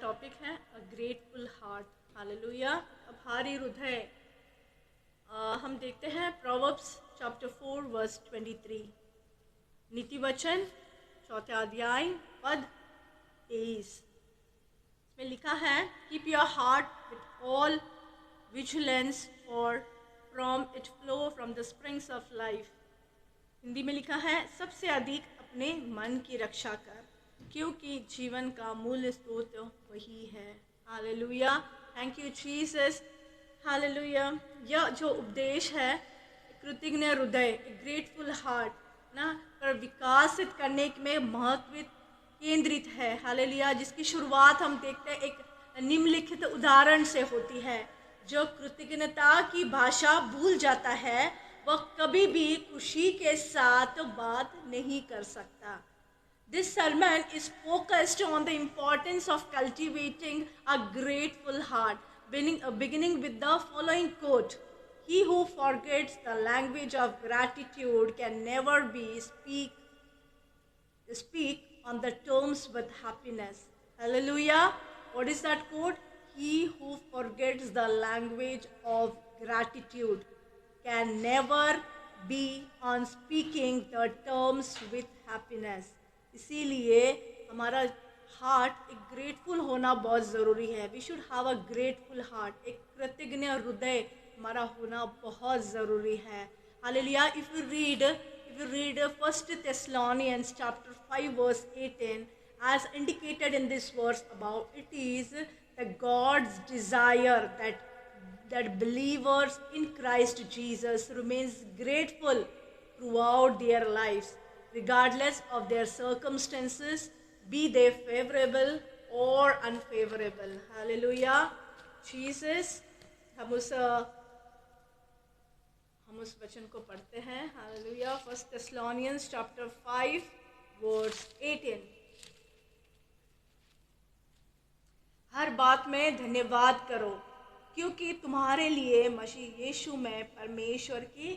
Topic है अ grateful heart. Hallelujah, आभारी हृदय। हम देखते हैं प्रोवर्ब्स चैप्टर 4 वर्स 23। नीति वचन 4 अध्याय पद 23 में लिखा है, keep your heart with all vigilance for from it flow from the springs of life. Hindi में लिखा है, सबसे अधिक अपने मन की रक्षा कर, क्योंकि जीवन का मूल स्रोत वही है। Hallelujah, thank you Jesus. Hallelujah, यह जो उपदेश है कृतज्ञ हृदय, ग्रेटफुल हार्ट ना पर विकासित करने में महत्व केंद्रित है। हालेलुया, जिसकी शुरुआत हम देखते हैं एक निम्नलिखित उदाहरण से होती है। जो कृतज्ञता की भाषा भूल जाता है वह कभी भी खुशी के साथ बात नहीं कर सकता। This sermon is focused on the importance of cultivating a grateful heart, beginning with the following quote: "He who forgets the language of gratitude can never speak on the terms with happiness." Hallelujah! What is that quote? He who forgets the language of gratitude can never be on speaking the terms with happiness. इसीलिए हमारा heart एक grateful होना बहुत ज़रूरी है। We should have a grateful heart, एक कृतज्ञ हृदय हमारा होना बहुत ज़रूरी है। Hallelujah, if you read 1 Thessalonians chapter 5 verse 18, as indicated in this verse above, it is the God's desire that believers in Christ Jesus remains grateful throughout their lives, regardless of their circumstances, be they favorable or unfavorable. Hallelujah, Jesus। हम उस वचन को पढ़ते हैं। Hallelujah, 1 Thessalonians chapter 5 verse 18। हर बात में धन्यवाद करो, क्योंकि तुम्हारे लिए मसीह यीशु में परमेश्वर की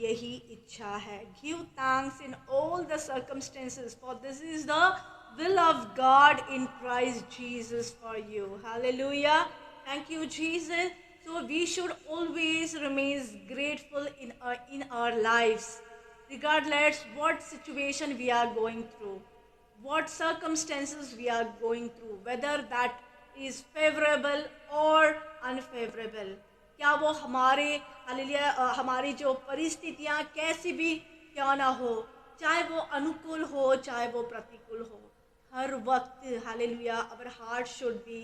यही इच्छा है। Give thanks in all the circumstances, for this is the will of God in Christ Jesus for you. Hallelujah. Thank you, Jesus. So we should always remain grateful in our lives, regardless what situation we are going through, what circumstances we are going through, whether that is favorable or unfavorable। क्या वो हमारे hallelujah हमारी जो परिस्थितियाँ कैसी भी क्यों ना हो, चाहे वो अनुकूल हो चाहे वो प्रतिकूल हो, हर वक्त hallelujah our heart should be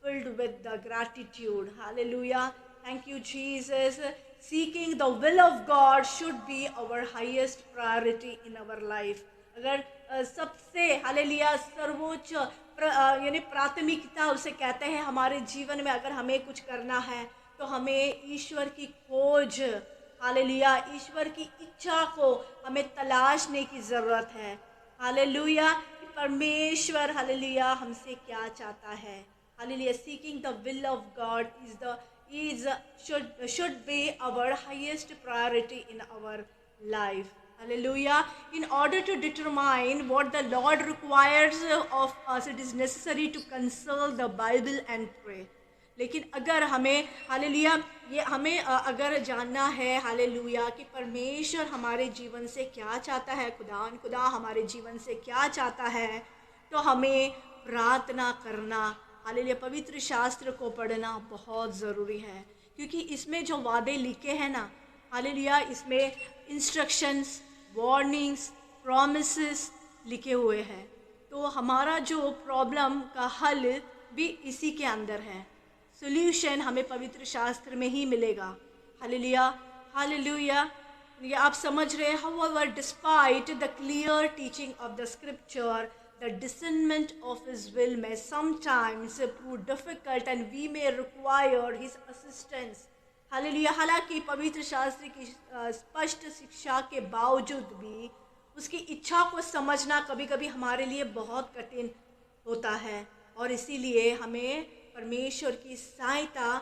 filled with the gratitude। Hallelujah, thank you Jesus। Seeking the will of God should be our highest priority in our life। अगर सबसे हालेलुया सर्वोच्च यानी प्राथमिकता उसे कहते हैं हमारे जीवन में, अगर हमें कुछ करना है तो हमें ईश्वर की खोज, हालेलुया ईश्वर की इच्छा को हमें तलाशने की ज़रूरत है। हालेलुया, परमेश्वर हालेलुया हमसे क्या चाहता है। Hallelujah, seeking the will of God should be our highest priority in our life। Hallelujah. In order to determine what the Lord requires of us, it is necessary to consult the Bible and pray। लेकिन अगर हमें hallelujah ये हमें अगर जानना है hallelujah कि परमेश्वर हमारे जीवन से क्या चाहता है, खुदा हमारे जीवन से क्या चाहता है, तो हमें प्रार्थना करना, हालेलुया पवित्र शास्त्र को पढ़ना बहुत ज़रूरी है। क्योंकि इसमें जो वादे लिखे हैं ना, हालेलुया इसमें इंस्ट्रक्शंस, वार्निंग्स, प्रॉमिसेस लिखे हुए हैं। तो हमारा जो प्रॉब्लम का हल भी इसी के अंदर है। सॉल्यूशन हमें पवित्र शास्त्र में ही मिलेगा। हालेलुया, हालेलुया, ये आप समझ रहे हैं। However, despite the clear teaching of the scripture, the discernment of his will may sometimes prove difficult and we may require his assistance। Hallelujah, हालांकि पवित्र शास्त्र की स्पष्ट शिक्षा के बावजूद भी उसकी इच्छा को समझना कभी कभी हमारे लिए बहुत कठिन होता है, और इसीलिए हमें परमेश्वर की सहायता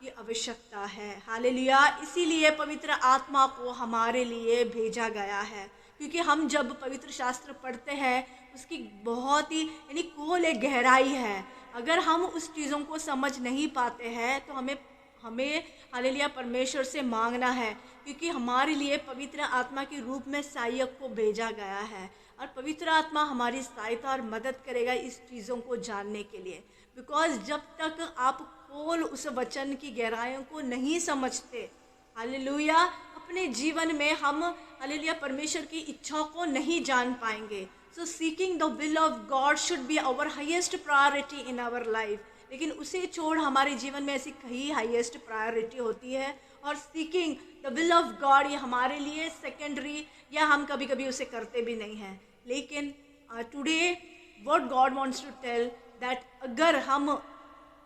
की आवश्यकता है। हालेलुया, इसीलिए पवित्र आत्मा को हमारे लिए भेजा गया है। क्योंकि हम जब पवित्र शास्त्र पढ़ते हैं उसकी बहुत ही यानी खोल एक गहराई है। अगर हम उस चीज़ों को समझ नहीं पाते हैं तो हमें हमें हालेलुया परमेश्वर से मांगना है, क्योंकि हमारे लिए पवित्र आत्मा के रूप में सहायक को भेजा गया है और पवित्र आत्मा हमारी सहायता और मदद करेगा इस चीज़ों को जानने के लिए। बिकॉज जब तक आप खोल उस वचन की गहराइयों को नहीं समझते, हालेलुया, अपने जीवन में हम हालेलुया परमेश्वर की इच्छा को नहीं जान पाएंगे। So seeking the will of God should be our highest priority in our life. लेकिन उसे छोड़ हमारे जीवन में ऐसी कई हाईएस्ट प्रायोरिटी होती है, और seeking the will of God ये हमारे लिए सेकेंडरी, या हम कभी कभी उसे करते भी नहीं हैं। लेकिन today what God wants to tell that अगर हम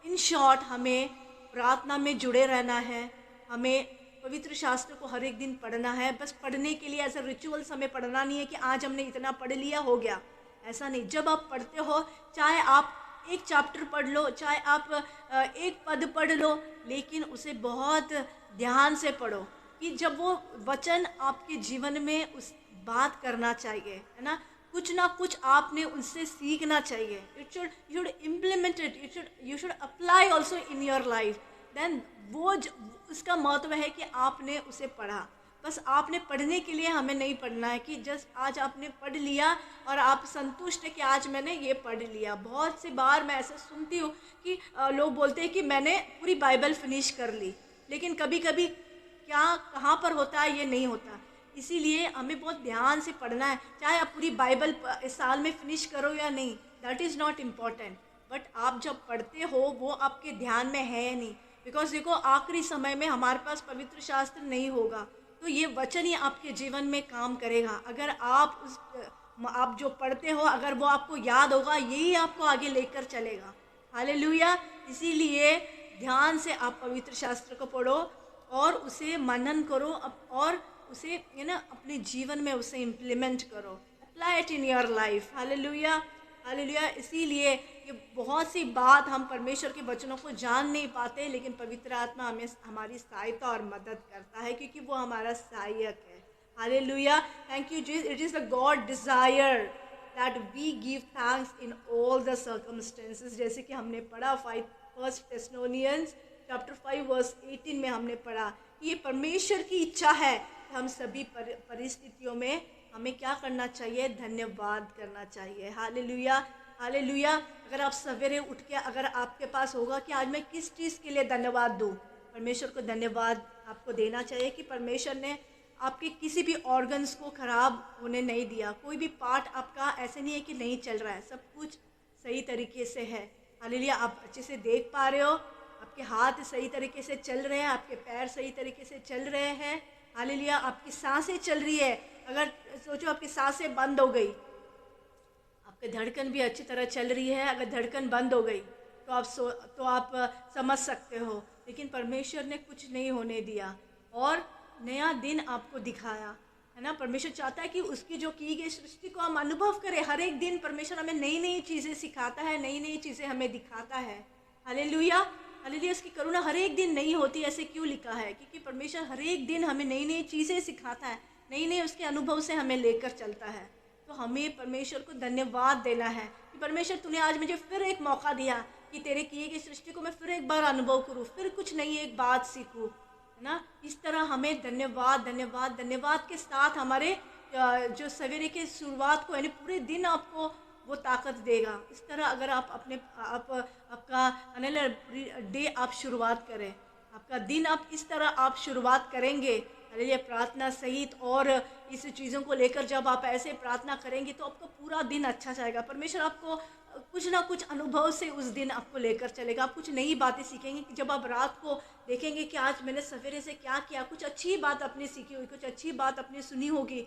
इन शॉर्ट हमें प्रार्थना में जुड़े रहना है, हमें पवित्र शास्त्र को हर एक दिन पढ़ना है। बस पढ़ने के लिए ऐसा रिचुअल्स हमें पढ़ना नहीं है कि आज हमने इतना पढ़ लिया हो गया, ऐसा नहीं। जब आप पढ़ते हो, चाहे आप एक चैप्टर पढ़ लो, चाहे आप एक पद पढ़ लो, लेकिन उसे बहुत ध्यान से पढ़ो कि जब वो वचन आपके जीवन में उस बात करना चाहिए, है ना, कुछ ना कुछ आपने उनसे सीखना चाहिए। You should implement it, you should apply also in your life. Then वो उसका महत्व है कि आपने उसे पढ़ा। बस आपने पढ़ने के लिए हमें नहीं पढ़ना है कि जस्ट आज आपने पढ़ लिया और आप संतुष्ट है कि आज मैंने ये पढ़ लिया। बहुत सी बार मैं ऐसा सुनती हूँ कि लोग बोलते हैं कि मैंने पूरी बाइबल फिनिश कर ली, लेकिन कभी कभी क्या कहाँ पर होता है ये नहीं होता। इसीलिए हमें बहुत ध्यान से पढ़ना है। चाहे आप पूरी बाइबल इस साल में फिनिश करो या नहीं, that is not important, but आप जब पढ़ते हो वो आपके ध्यान में है नहीं। बिकॉज देखो, आखिरी समय में हमारे पास पवित्र शास्त्र नहीं होगा, तो ये वचन ही आपके जीवन में काम करेगा। अगर आप जो पढ़ते हो, अगर वो आपको याद होगा, यही आपको आगे लेकर चलेगा। हालेलुया। इसीलिए ध्यान से आप पवित्र शास्त्र को पढ़ो और उसे मनन करो, और उसे अपने जीवन में उसे इम्प्लीमेंट करो। Apply it in your life. Hallelujah, hallelujah. इसीलिए ये बहुत सी बात हम परमेश्वर के वचनों को जान नहीं पाते, लेकिन पवित्र आत्मा हमें हमारी सहायता और मदद करता है, क्योंकि वो हमारा सहायक है। Hallelujah. Thank you Jesus. It is the God desire that we give thanks in all the circumstances. जैसे कि हमने पढ़ा 1 थेस्सलोनियंस चैप्टर 5 वर्स 18 में हमने पढ़ा कि ये परमेश्वर की इच्छा है कि हम सभी परिस्थितियों में हमें क्या करना चाहिए, धन्यवाद करना चाहिए। Hallelujah, hallelujah. अगर आप सवेरे उठ के अगर आपके पास होगा कि आज मैं किस चीज़ के लिए धन्यवाद दूँ, परमेश्वर को धन्यवाद आपको देना चाहिए कि परमेश्वर ने आपके किसी भी ऑर्गन्स को खराब होने नहीं दिया। कोई भी पार्ट आपका ऐसे नहीं है कि नहीं चल रहा है, सब कुछ सही तरीके से है। हालेलुया। आप अच्छे से देख पा रहे हो, आपके हाथ सही तरीके से चल रहे हैं, आपके पैर सही तरीके से चल रहे हैं। हालेलुया। आपकी सांसें चल रही है। अगर सोचो आपकी सांसें बंद हो गई, आपकी धड़कन भी अच्छी तरह चल रही है। अगर धड़कन बंद हो गई तो आप समझ सकते हो, लेकिन परमेश्वर ने कुछ नहीं होने दिया और नया दिन आपको दिखाया, है ना। परमेश्वर चाहता है कि उसकी जो की गई सृष्टि को हम अनुभव करें। हर एक दिन परमेश्वर हमें नई नई चीज़ें सिखाता है, नई नई चीज़ें हमें दिखाता है। Hallelujah, hallelujah. उसकी करुणा हर एक दिन नहीं होती। ऐसे क्यों लिखा है? क्योंकि परमेश्वर हर एक दिन हमें नई नई चीज़ें सिखाता है, नई नई उसके अनुभव से हमें लेकर चलता है। तो हमें परमेश्वर को धन्यवाद देना है कि परमेश्वर तूने आज मुझे फिर एक मौका दिया कि तेरे किए गई सृष्टि को मैं फिर एक बार अनुभव करूँ, फिर कुछ नई एक बात सीखूँ, है ना। इस तरह हमें धन्यवाद धन्यवाद धन्यवाद के साथ हमारे जो सवेरे के शुरुआत को यानी पूरे दिन आपको वो ताकत देगा। इस तरह अगर आप आपका डे आप शुरुआत करें, आपका दिन आप इस तरह आप शुरुआत करेंगे, हालेलुया, प्रार्थना सहित और इस चीज़ों को लेकर जब आप ऐसे प्रार्थना करेंगे तो आपका पूरा दिन अच्छा जाएगा। परमेश्वर आपको कुछ ना कुछ अनुभव से उस दिन आपको लेकर चलेगा। आप कुछ नई बातें सीखेंगे कि जब आप रात को देखेंगे कि आज मैंने सवेरे से क्या किया, कुछ अच्छी बात अपनी सीखी होगी, कुछ अच्छी बात अपनी सुनी होगी।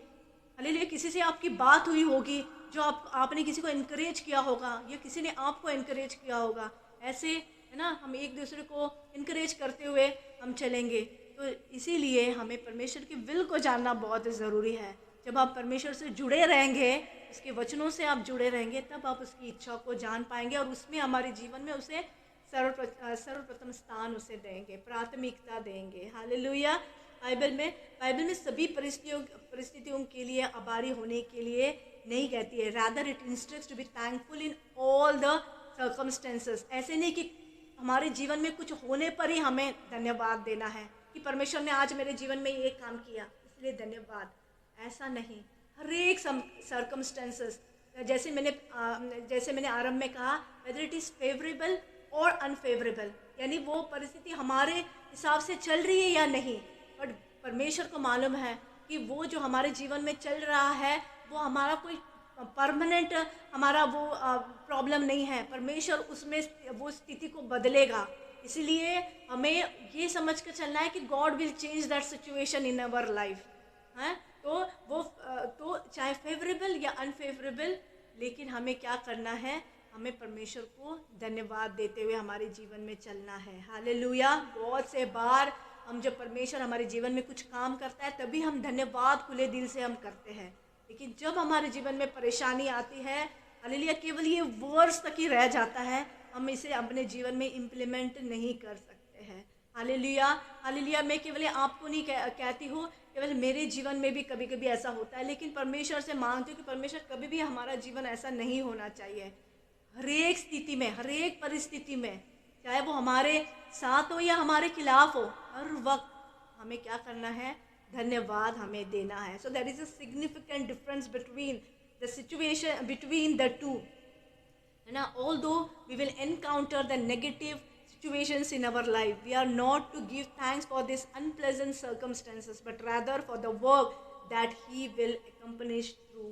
हालेलुया। किसी से आपकी बात हुई होगी जो आपने किसी को इनकरेज किया होगा या किसी ने आपको इनकरेज किया होगा। ऐसे, है ना, हम एक दूसरे को इनकरेज करते हुए हम चलेंगे। तो इसीलिए हमें परमेश्वर की विल को जानना बहुत ज़रूरी है। जब आप परमेश्वर से जुड़े रहेंगे, उसके वचनों से आप जुड़े रहेंगे, तब आप उसकी इच्छा को जान पाएंगे और उसमें हमारे जीवन में उसे सर्वप्रथम स्थान उसे देंगे, प्राथमिकता देंगे। हालेलुया। बाइबल में सभी परिस्थितियों के लिए आभारी होने के लिए नहीं कहती है। Rather it instructs to be thankful in all the circumstances. ऐसे नहीं कि हमारे जीवन में कुछ होने पर ही हमें धन्यवाद देना है कि परमेश्वर ने आज मेरे जीवन में ये काम किया इसलिए धन्यवाद, ऐसा नहीं। हर एक सर्कमस्टेंसेस, जैसे मैंने आरंभ में कहा, वेदर इट इज़ फेवरेबल और अनफेवरेबल, यानी वो परिस्थिति हमारे हिसाब से चल रही है या नहीं, बट परमेश्वर को मालूम है कि वो जो हमारे जीवन में चल रहा है वो हमारा कोई परमानेंट हमारा वो प्रॉब्लम नहीं है। परमेश्वर उसमें वो स्थिति को बदलेगा। इसलिए हमें ये समझ कर चलना है कि God will change that situation in our life, है। तो चाहे फेवरेबल या अनफेवरेबल, लेकिन हमें क्या करना है, हमें परमेश्वर को धन्यवाद देते हुए हमारे जीवन में चलना है। हालेलुया। बहुत से बार हम जब परमेश्वर हमारे जीवन में कुछ काम करता है तभी हम धन्यवाद खुले दिल से हम करते हैं, लेकिन जब हमारे जीवन में परेशानी आती है, हालेलुया, केवल ये वर्ड्स तक ही रह जाता है, हम इसे अपने जीवन में इम्प्लीमेंट नहीं कर सकते हैं। हालेलुया। हालेलुया। मैं केवल आपको नहीं कहती हूँ, केवल मेरे जीवन में भी कभी कभी ऐसा होता है, लेकिन परमेश्वर से मांगती हूँ कि परमेश्वर कभी भी हमारा जीवन ऐसा नहीं होना चाहिए। हर एक स्थिति में, हर एक परिस्थिति में, चाहे वो हमारे साथ हो या हमारे खिलाफ हो, हर वक्त हमें क्या करना है, धन्यवाद हमें देना है। So there is a significant difference between the situation, between the two, है ना। Although we will encounter the negative situations in our life, we are not to give thanks for this unpleasant circumstances, but rather for the work that he will accomplish through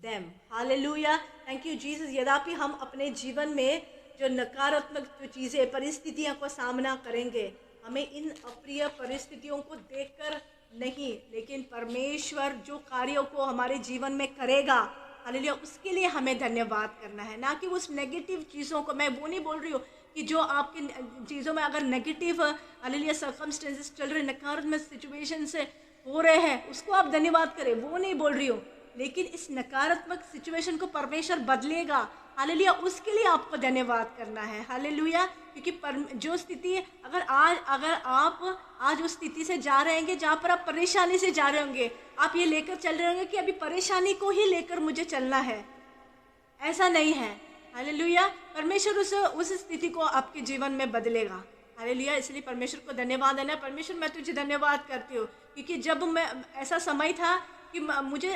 them. Hallelujah. Thank you Jesus. यद्यपि हम अपने जीवन में जो नकारात्मक जो चीज़ें, परिस्थितियों का सामना करेंगे, हमें इन अप्रिय परिस्थितियों को देखकर नहीं, लेकिन परमेश्वर जो कार्यों को हमारे जीवन में करेगा, हालेलुया, उसके लिए हमें धन्यवाद करना है, ना कि उस नेगेटिव चीज़ों को। मैं वो नहीं बोल रही हूँ कि जो आपके चीज़ों में अगर नेगेटिव हालेलुया सर्कमस्टेंसेस चल रहे, नकारात्मक सिचुएशन से हो रहे हैं, उसको आप धन्यवाद करें, वो नहीं बोल रही हूँ। लेकिन इस नकारात्मक सिचुएशन को परमेश्वर बदलेगा, हालेलुया, उसके लिए आपको धन्यवाद करना है। हालेलुया। क्योंकि जो स्थिति अगर आप आज उस स्थिति से जा रहे होंगे जहाँ पर आप परेशानी से जा रहे होंगे, आप ये लेकर चल रहे होंगे कि अभी परेशानी को ही लेकर मुझे चलना है, ऐसा नहीं है। हालेलुया। परमेश्वर उस स्थिति को आपके जीवन में बदलेगा। हालेलुया। इसलिए परमेश्वर को धन्यवाद देना। परमेश्वर, मैं तुझे धन्यवाद करती हूँ, क्योंकि जब मैं ऐसा समय था कि मुझे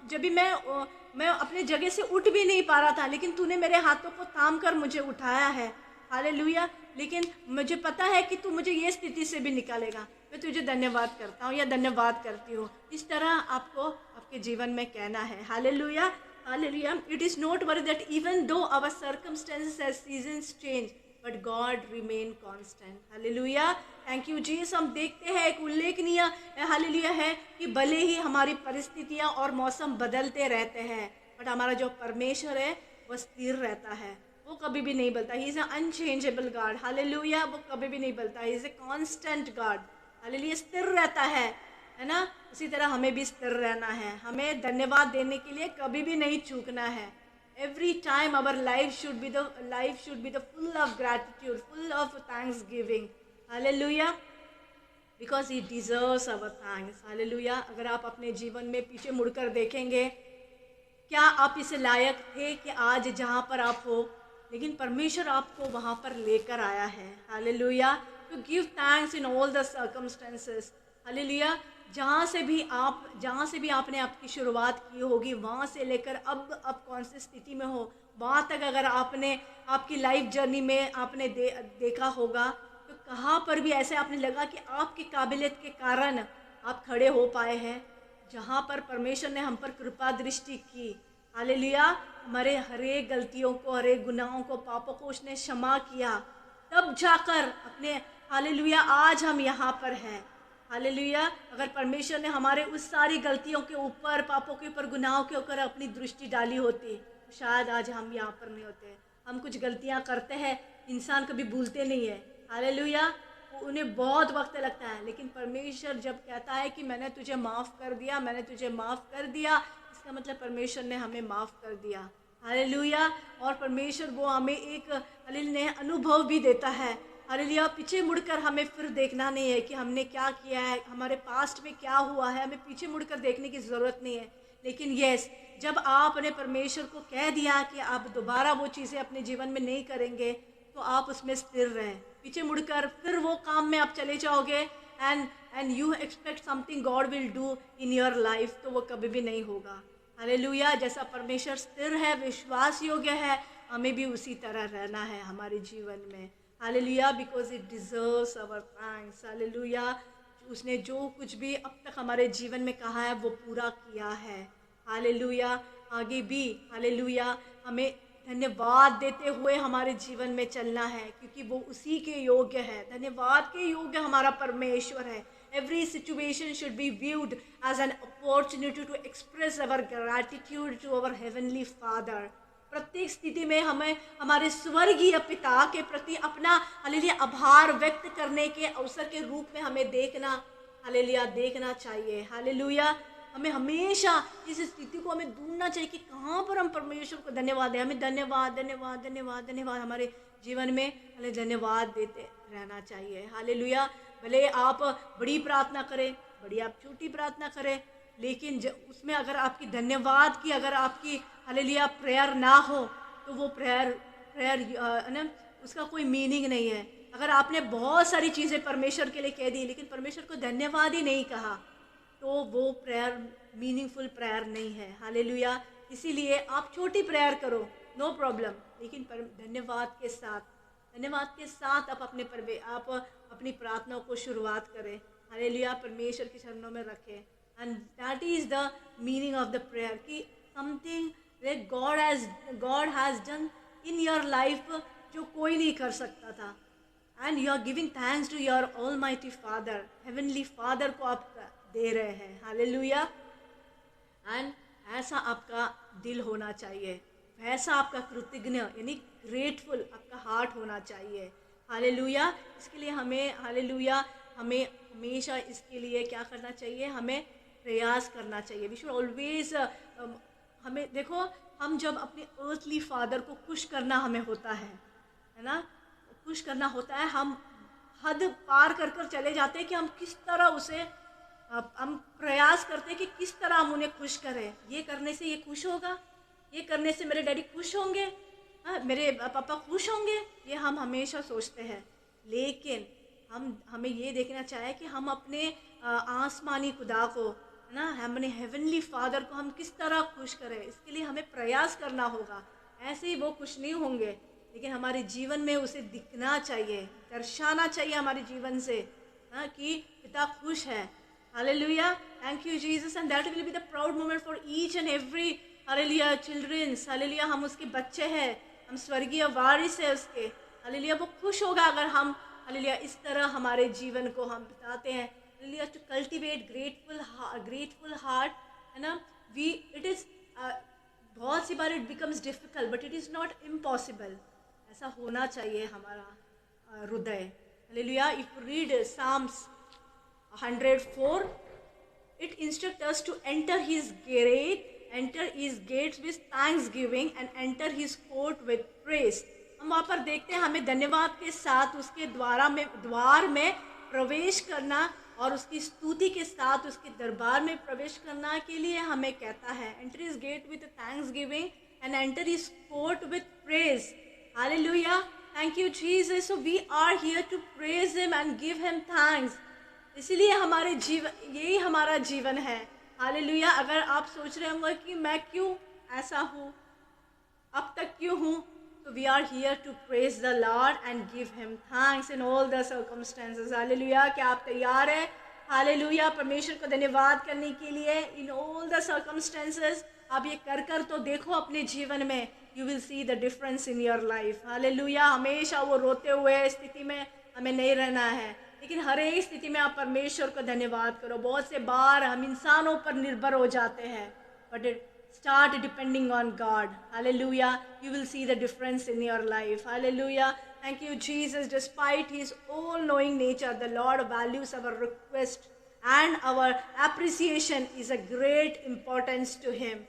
जब भी मैं अपने जगह से उठ भी नहीं पा रहा था, लेकिन तूने मेरे हाथों को थाम कर मुझे उठाया है। हालेलुया। लेकिन मुझे पता है कि तू मुझे ये स्थिति से भी निकालेगा। मैं तुझे धन्यवाद करता हूँ या धन्यवाद करती हूँ। इस तरह आपको आपके जीवन में कहना है। Hallelujah. Hallelujah. It is noteworthy that even though our circumstances as seasons change, but God remain constant. Hallelujah. Thank you Jesus. हम देखते हैं एक उल्लेखनीय हालेलुया है कि भले ही हमारी परिस्थितियां और मौसम बदलते रहते हैं, बट हमारा जो परमेश्वर है वो स्थिर रहता है, वो कभी भी नहीं बदलता। He is an unchangeable God. Hallelujah. वो कभी भी नहीं बदलता। He is a constant God. Hallelujah. स्थिर रहता है ना। उसी तरह हमें भी स्थिर रहना है, हमें धन्यवाद देने के लिए कभी भी नहीं चूकना है। Every time our life should be the full of gratitude, full of thanksgiving. Hallelujah. Because he deserves our thanks. Hallelujah. अगर आप अपने जीवन में पीछे मुड़कर देखेंगे, क्या आप इस लायक थे कि आज जहाँ पर आप हो, लेकिन परमेश्वर आपको वहाँ पर लेकर आया है। Hallelujah. To give thanks in all the circumstances. Hallelujah. जहाँ से भी आपने आपकी शुरुआत की होगी, वहाँ से लेकर अब कौन सी स्थिति में हो, वहाँ तक अगर आपने आपकी लाइफ जर्नी में आपने देखा होगा, तो कहाँ पर भी ऐसे आपने लगा कि आपकी काबिलियत के कारण आप खड़े हो पाए हैं, जहाँ पर परमेश्वर ने हम पर कृपा दृष्टि की। हालेलुया। हमारे हर एक गलतियों को, हर एक गुनाहों को, पापों को उसने क्षमा किया, तब जाकर अपने हालेलुया आज हम यहाँ पर हैं। हालेलुया। अगर परमेश्वर ने हमारे उस सारी गलतियों के ऊपर, पापों के ऊपर, गुनाहों के ऊपर अपनी दृष्टि डाली होती, तो शायद आज हम यहाँ पर नहीं होते। हम कुछ गलतियाँ करते हैं, इंसान कभी भूलते नहीं है। हालेलुया। उन्हें बहुत वक्त लगता है, लेकिन परमेश्वर जब कहता है कि मैंने तुझे माफ़ कर दिया, मैंने तुझे माफ़ कर दिया, इसका मतलब परमेश्वर ने हमें माफ़ कर दिया। हालेलुया। और परमेश्वर वो हमें एक हालेलुया अनुभव भी देता है। हालेलुया, पीछे मुड़कर हमें फिर देखना नहीं है कि हमने क्या किया है, हमारे पास्ट में क्या हुआ है, हमें पीछे मुड़कर देखने की ज़रूरत नहीं है। लेकिन यस, जब आपने परमेश्वर को कह दिया कि आप दोबारा वो चीज़ें अपने जीवन में नहीं करेंगे, तो आप उसमें स्थिर रहें। पीछे मुड़कर फिर वो काम में आप चले जाओगे and you expect something God will do in your life, तो वो कभी भी नहीं होगा। हालेलुया, जैसा परमेश्वर स्थिर है, विश्वास योग्य है, हमें भी उसी तरह रहना है हमारे जीवन में। Hallelujah, because it deserves our thanks. Hallelujah, उसने जो कुछ भी अब तक हमारे जीवन में कहा है वो पूरा किया है। हालेलुया, आगे भी हालेलुया हमें धन्यवाद देते हुए हमारे जीवन में चलना है, क्योंकि वो उसी के योग्य है। धन्यवाद के योग्य हमारा परमेश्वर है। Every situation should be viewed as an opportunity to express our gratitude to our heavenly Father। प्रत्येक स्थिति में हमें हमारे स्वर्गीय पिता के प्रति अपना हालेलुया आभार व्यक्त करने के अवसर के रूप में हमें देखना चाहिए। हालेलुया, हमें हमेशा इस स्थिति को हमें ढूंढना चाहिए कि कहाँ पर हम परमेश्वर को धन्यवाद दें। हमें धन्यवाद धन्यवाद धन्यवाद धन्यवाद हमारे जीवन में हमें धन्यवाद देते रहना चाहिए। हालेलुया, भले आप बड़ी प्रार्थना करें, बड़ी आप छोटी प्रार्थना करें, लेकिन उसमें अगर आपकी धन्यवाद की अगर आपकी हालेलुया प्रेयर ना हो, तो वो प्रेयर ना उसका कोई मीनिंग नहीं है। अगर आपने बहुत सारी चीज़ें परमेश्वर के लिए कह दी लेकिन परमेश्वर को धन्यवाद ही नहीं कहा, तो वो प्रेयर मीनिंगफुल प्रेयर नहीं है। हालेलुया, इसीलिए आप छोटी प्रेयर करो, नो प्रॉब्लम, लेकिन धन्यवाद के साथ आप अपनी प्रार्थना को शुरुआत करें। हालेलुया, परमेश्वर के चरणों में रखें। And that is the meaning of the prayer कि something that God has done in your life जो कोई नहीं कर सकता था, and you are giving thanks to your almighty father, heavenly father को आप दे रहे हैं। हालेलुया, एंड ऐसा आपका दिल होना चाहिए, वैसा आपका कृतज्ञ यानी ग्रेटफुल आपका हार्ट होना चाहिए। हालेलुया, इसके लिए हमें हमेशा इसके लिए क्या करना चाहिए, हमें प्रयास करना चाहिए। वी शुड ऑलवेज हमें देखो, हम जब अपने अर्थली फादर को खुश करना हमें होता है ना, खुश करना होता है, हम हद पार कर कर चले जाते हैं कि हम किस तरह उसे हम प्रयास करते हैं कि किस तरह हम उन्हें खुश करें। ये करने से ये खुश होगा, ये करने से मेरे डैडी खुश होंगे, मेरे पापा खुश होंगे, ये हम हमेशा सोचते हैं। लेकिन हमें ये देखना चाहिए कि हम अपने आसमानी खुदा को ना, हमने हेवनली फादर को हम किस तरह खुश करें। इसके लिए हमें प्रयास करना होगा। ऐसे ही वो खुश नहीं होंगे, लेकिन हमारे जीवन में उसे दिखना चाहिए, दर्शाना चाहिए हमारे जीवन से कि पिता खुश है। Hallelujah, thank you Jesus, and that will be the proud moment for each and every hallelujah children। hallelujah, हम उसके बच्चे हैं, हम स्वर्गीय वारिस है उसके। hallelujah, वो खुश होगा अगर हम hallelujah इस तरह हमारे जीवन को हम बिताते हैं। hallelujah, to cultivate grateful heart, है ना, it is बहुत सी बार it becomes difficult but it is not impossible। ऐसा होना चाहिए हमारा हृदय। hallelujah, if you read Psalms 104, it instructs us to enter his gates with thanksgiving and enter his court with praise। हम वहाँ पर देखते हैं हमें धन्यवाद के साथ उसके द्वार में प्रवेश करना और उसकी स्तुति के साथ उसके दरबार में प्रवेश करना के लिए हमें कहता है, enter his gate with thanksgiving and enter his court with praise। Hallelujah, thank you Jesus। So we are here to praise him and give him thanks। इसलिए यही हमारा जीवन है। हालेलुया, अगर आप सोच रहे होंगे कि मैं क्यों ऐसा हूँ, अब तक क्यों हूँ, तो we are here to praise the Lord and give him thanks in all the circumstances. Hallelujah, क्या आप तैयार हैं? हालेलुया, परमेश्वर को धन्यवाद करने के लिए इन ऑल द सर्कमस्टेंसेस। आप ये कर तो देखो अपने जीवन में, you will see the difference in your life. Hallelujah, हमेशा वो रोते हुए स्थिति में हमें नहीं रहना है, लेकिन हर एक स्थिति में आप परमेश्वर को धन्यवाद करो। बहुत से बार हम इंसानों पर निर्भर हो जाते हैं, but start depending on God। Hallelujah, you will see the difference in your life। Hallelujah, thank you Jesus। Despite his all-knowing nature, the Lord values our request and our appreciation is a great importance to him।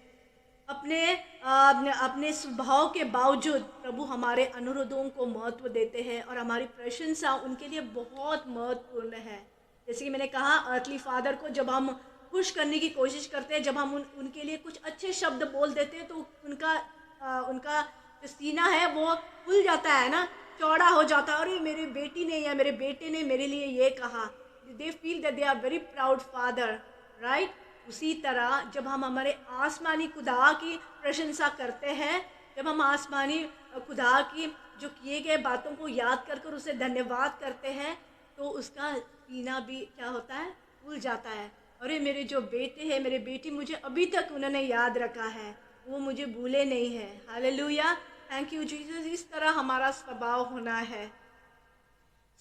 अपने स्वभाव के बावजूद प्रभु हमारे अनुरोधों को महत्व देते हैं और हमारी प्रशंसा उनके लिए बहुत महत्वपूर्ण है। जैसे कि मैंने कहा, अर्थली फादर को जब हम खुश करने की कोशिश करते हैं, जब हम उनके लिए कुछ अच्छे शब्द बोल देते हैं, तो उनका जो सीना है वो फूल जाता है ना, चौड़ा हो जाता है। अरे मेरी बेटी ने या मेरे बेटे ने मेरे लिए ये कहा। They feel that they are very proud father, right. उसी तरह जब हम हमारे आसमानी खुदा की प्रशंसा करते हैं, जब हम आसमानी खुदा की जो किए गए बातों को याद कर कर उसे धन्यवाद करते हैं, तो उसका सीना भी क्या होता है, फूल जाता है। अरे मेरे जो बेटे हैं, मेरे बेटी, मुझे अभी तक उन्होंने याद रखा है, वो मुझे भूले नहीं है। Hallelujah, thank you Jesus. इस तरह हमारा स्वभाव होना है।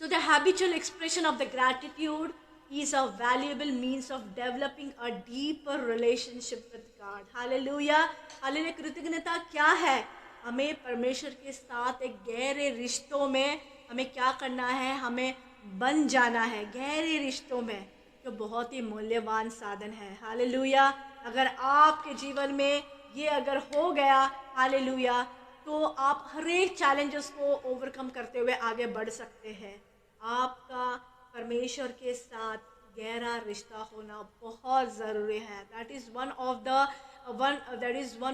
So the habitual expression of the gratitude is a valuable means of developing a deeper relationship with God. Hallelujah. Hallelujah. कृतज्ञता क्या है? हमें परमेश्वर के साथ एक गहरे रिश्तों में हमें क्या करना है? हमें बन जाना है गहरे रिश्तों में, जो बहुत ही मूल्यवान साधन है। हालेलुया। अगर आपके जीवन में ये अगर हो गया, हालेलुया, तो आप हर एक चैलेंजेस को ओवरकम करते हुए आगे बढ़ सकते हैं। आपका परमेश्वर के साथ गहरा रिश्ता होना बहुत ज़रूरी है। That is one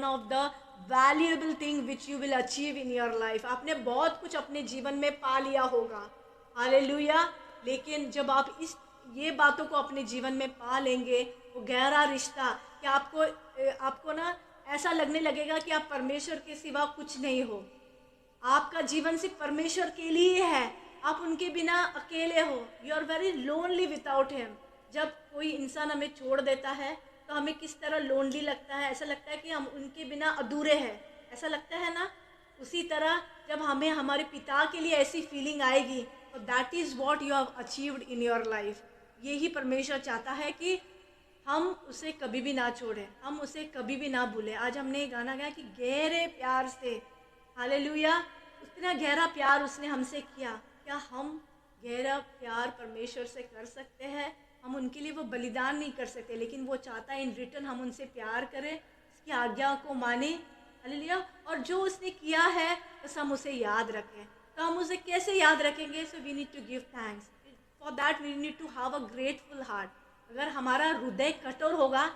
of the valuable thing which you will achieve in your life. आपने बहुत कुछ अपने जीवन में पा लिया होगा, हालेलुया, लेकिन जब आप ये बातों को अपने जीवन में पा लेंगे, वो गहरा रिश्ता, कि आपको ना ऐसा लगने लगेगा कि आप परमेश्वर के सिवा कुछ नहीं हो। आपका जीवन सिर्फ परमेश्वर के लिए है, आप उनके बिना अकेले हो। You are very lonely without him. जब कोई इंसान हमें छोड़ देता है तो हमें किस तरह लोनली लगता है, ऐसा लगता है कि हम उनके बिना अधूरे हैं, ऐसा लगता है ना। उसी तरह जब हमें हमारे पिता के लिए ऐसी फीलिंग आएगी, तो that is what you have achieved in your life. यही परमेश्वर चाहता है कि हम उसे कभी भी ना छोड़ें, हम उसे कभी भी ना भूलें। आज हमने गाना गाया कि गहरे प्यार से, हालेलुया, उतना गहरा प्यार उसने हमसे किया। क्या हम गहरा प्यार परमेश्वर से कर सकते हैं? हम उनके लिए वो बलिदान नहीं कर सकते, लेकिन वो चाहता है इन रिटर्न हम उनसे प्यार करें, उसकी आज्ञा को माने, हालेलुया, और जो उसने किया है बस हम उसे याद रखें। तो हम उसे कैसे याद रखेंगे? So we need to give thanks. For that we need to have a grateful heart. अगर हमारा हृदय कठोर होगा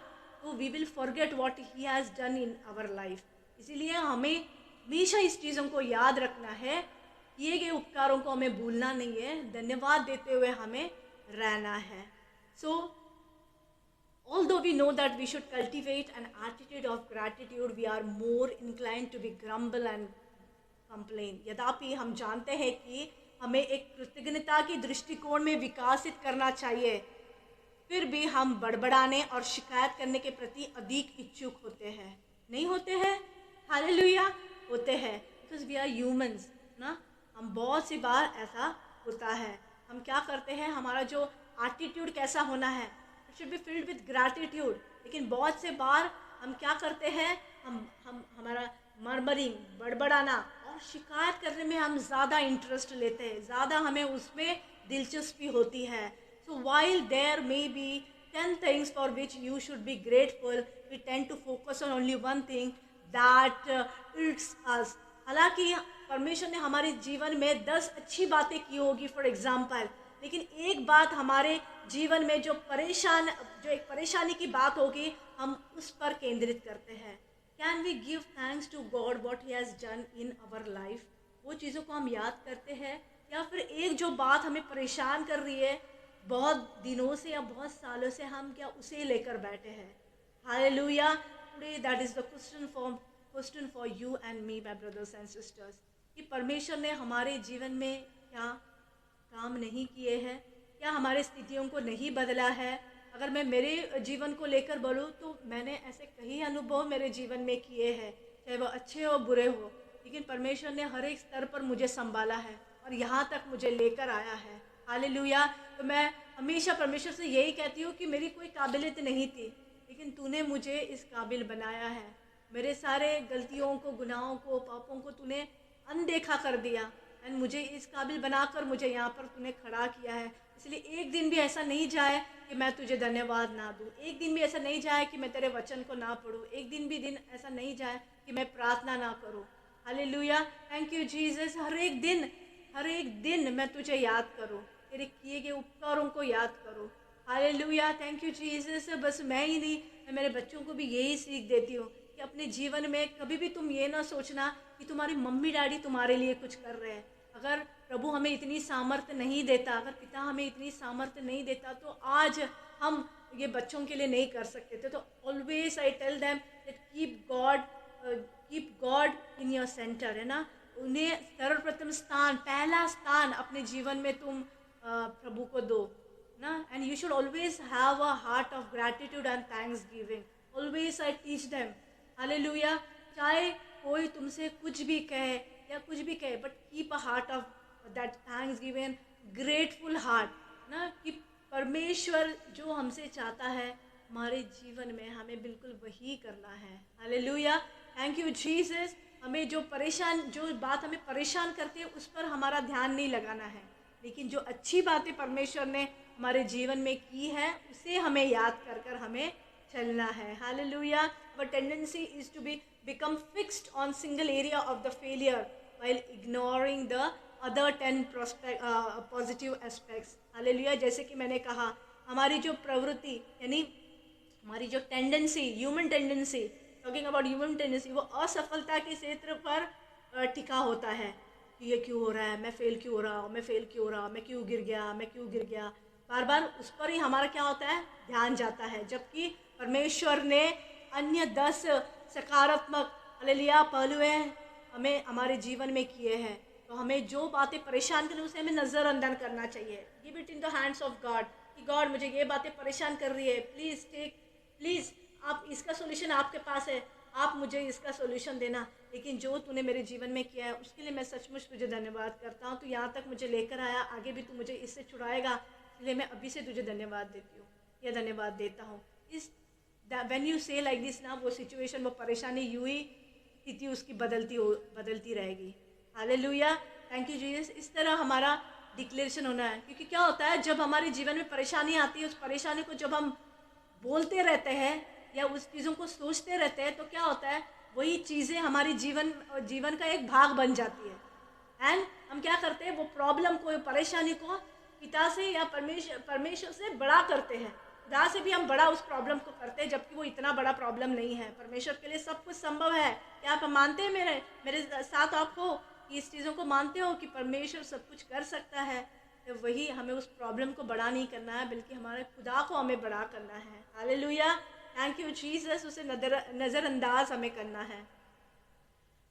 तो we will forget what he has done in our life. इसीलिए हमें हमेशा इस चीज़ों को याद रखना है, किए गए उपकारों को हमें भूलना नहीं है, धन्यवाद देते हुए हमें रहना है। सो although we know that we should cultivate an attitude of gratitude, we are more inclined to be grumble and complain. यद्यपि हम जानते हैं कि हमें एक कृतज्ञता की दृष्टिकोण में विकसित करना चाहिए, फिर भी हम बड़बड़ाने और शिकायत करने के प्रति अधिक इच्छुक होते हैं। नहीं होते हैं? हालेलुया, होते हैं, बिकॉज वी आर ह्यूमंस ना। हम बहुत सी बार ऐसा होता है। हम क्या करते हैं, हमारा जो एटीट्यूड कैसा होना है, it should be filled with gratitude. लेकिन बहुत से बार हम क्या करते हैं, हम हमारा मर्मरिंग, बड़बड़ाना और शिकायत करने में हम ज़्यादा इंटरेस्ट लेते हैं, ज़्यादा हमें उसमें दिलचस्पी होती है। So while there may be 10 things for which you should be grateful, we tend to focus on only one thing that irks us. हालांकि परमेश्वर ने हमारे जीवन में 10 अच्छी बातें की होगी फॉर एग्जाम्पल, लेकिन एक बात हमारे जीवन में जो एक परेशानी की बात होगी, हम उस पर केंद्रित करते हैं। Can we give thanks to God what he has done in our life? वो चीज़ों को हम याद करते हैं, या फिर एक जो बात हमें परेशान कर रही है बहुत दिनों से या बहुत सालों से, हम क्या उसे लेकर बैठे हैं? Hallelujah. Today that is the question for you and me, my brothers and sisters, कि परमेश्वर ने हमारे जीवन में क्या काम नहीं किए हैं, क्या हमारे स्थितियों को नहीं बदला है। अगर मैं मेरे जीवन को लेकर बोलूँ तो मैंने ऐसे कई अनुभव मेरे जीवन में किए हैं, चाहे वो अच्छे हो बुरे हो, लेकिन परमेश्वर ने हर एक स्तर पर मुझे संभाला है और यहाँ तक मुझे लेकर आया है। हालेलुया। तो मैं हमेशा परमेश्वर से यही कहती हूँ कि मेरी कोई काबिलियत नहीं थी, लेकिन तूने मुझे इस काबिल बनाया है। मेरे सारे गलतियों को, गुनाहों को, पापों को तूने अनदेखा कर दिया, एंड मुझे इस काबिल बनाकर मुझे यहाँ पर तूने खड़ा किया है। इसलिए एक दिन भी ऐसा नहीं जाए कि मैं तुझे धन्यवाद ना दूँ, एक दिन भी ऐसा नहीं जाए कि मैं तेरे वचन को ना पढ़ूँ, एक दिन ऐसा नहीं जाए कि मैं प्रार्थना ना करूँ। Hallelujah, thank you Jesus. हर एक दिन मैं तुझे याद करूँ, तेरे किए गए उपकारों को याद करूँ। Hallelujah, thank you Jesus. बस मैं ही नहीं, मैं मेरे बच्चों को भी यही सीख देती हूँ कि अपने जीवन में कभी भी तुम ये ना सोचना कि तुम्हारी मम्मी डैडी तुम्हारे लिए कुछ कर रहे हैं। अगर प्रभु हमें इतनी सामर्थ्य नहीं देता, अगर पिता हमें इतनी सामर्थ्य नहीं देता, तो आज हम ये बच्चों के लिए नहीं कर सकते थे। तो always I tell them that keep God in your centre, है ना। उन्हें सर्वप्रथम स्थान, पहला स्थान अपने जीवन में तुम प्रभु को दो ना। And you should always have a heart of gratitude and thanks giving. Always I teach them. Hallelujah, चाहे कोई तुमसे कुछ भी कहे या कुछ भी कहे, but keep a heart of that thanks given, grateful heart ना, कि परमेश्वर जो हमसे चाहता है हमारे जीवन में हमें बिल्कुल वही करना है। Hallelujah, thank you Jesus. हमें जो बात हमें परेशान करती है उस पर हमारा ध्यान नहीं लगाना है, लेकिन जो अच्छी बातें परमेश्वर ने हमारे जीवन में की है उसे हमें याद कर कर हमें चलना है। Hallelujah, our tendency is to become fixed on single area of the failure while ignoring the other 10 positive aspects. Hallelujah, जैसे कि मैंने कहा, हमारी जो प्रवृत्ति यानी हमारी जो tendency, human tendency, talking about human tendency, वो असफलता के क्षेत्र पर टिका होता है कि ये क्यों हो रहा है, मैं फेल क्यों हो रहा हूँ, मैं क्यों गिर गया। बार बार उस पर ही हमारा क्या होता है, ध्यान जाता है। जबकि परमेश्वर ने अन्य 10 सकारात्मक हालेलुया पहलू हमें हमारे जीवन में किए हैं। तो हमें जो बातें परेशान करें उसे हमें नज़रअंदाज करना चाहिए। Give it in the hands of God कि गॉड मुझे ये बातें परेशान कर रही है, प्लीज़ आप इसका सोल्यूशन आपके पास है, आप मुझे इसका सोल्यूशन देना। लेकिन जो तूने मेरे जीवन में किया है उसके लिए मैं सचमुच तुझे धन्यवाद करता हूँ। तू यहाँ तक मुझे लेकर आया, आगे भी तू मुझे इससे छुड़ाएगा, इसलिए मैं अभी से तुझे धन्यवाद देती हूँ या धन्यवाद देता हूँ। इस व्हेन यू से लाइक दिस ना, वो सिचुएशन, वो परेशानी यूँ ही स्थिति उसकी बदलती रहेगी। Hallelujah, thank you Jesus. इस तरह हमारा डिक्लेरेशन होना है, क्योंकि क्या होता है जब हमारे जीवन में परेशानी आती है, उस परेशानी को जब हम बोलते रहते हैं या उस चीज़ों को सोचते रहते हैं, तो क्या होता है वही चीज़ें हमारी जीवन का एक भाग बन जाती है। एंड हम क्या करते हैं, वो प्रॉब्लम को, परेशानी को पिता से या परमेश्वर से बड़ा करते हैं। खुदा से भी हम बड़ा उस प्रॉब्लम को करते हैं, जबकि वो इतना बड़ा प्रॉब्लम नहीं है। परमेश्वर के लिए सब कुछ संभव है। क्या आप मानते हैं मेरे साथ आप हो कि इस चीज़ों को मानते हो कि परमेश्वर सब कुछ कर सकता है? तो वही हमें उस प्रॉब्लम को बड़ा नहीं करना है, बल्कि हमारे खुदा को हमें बड़ा करना है। Hallelujah, thank you Jesus. उसे नज़रअंदाज हमें करना है।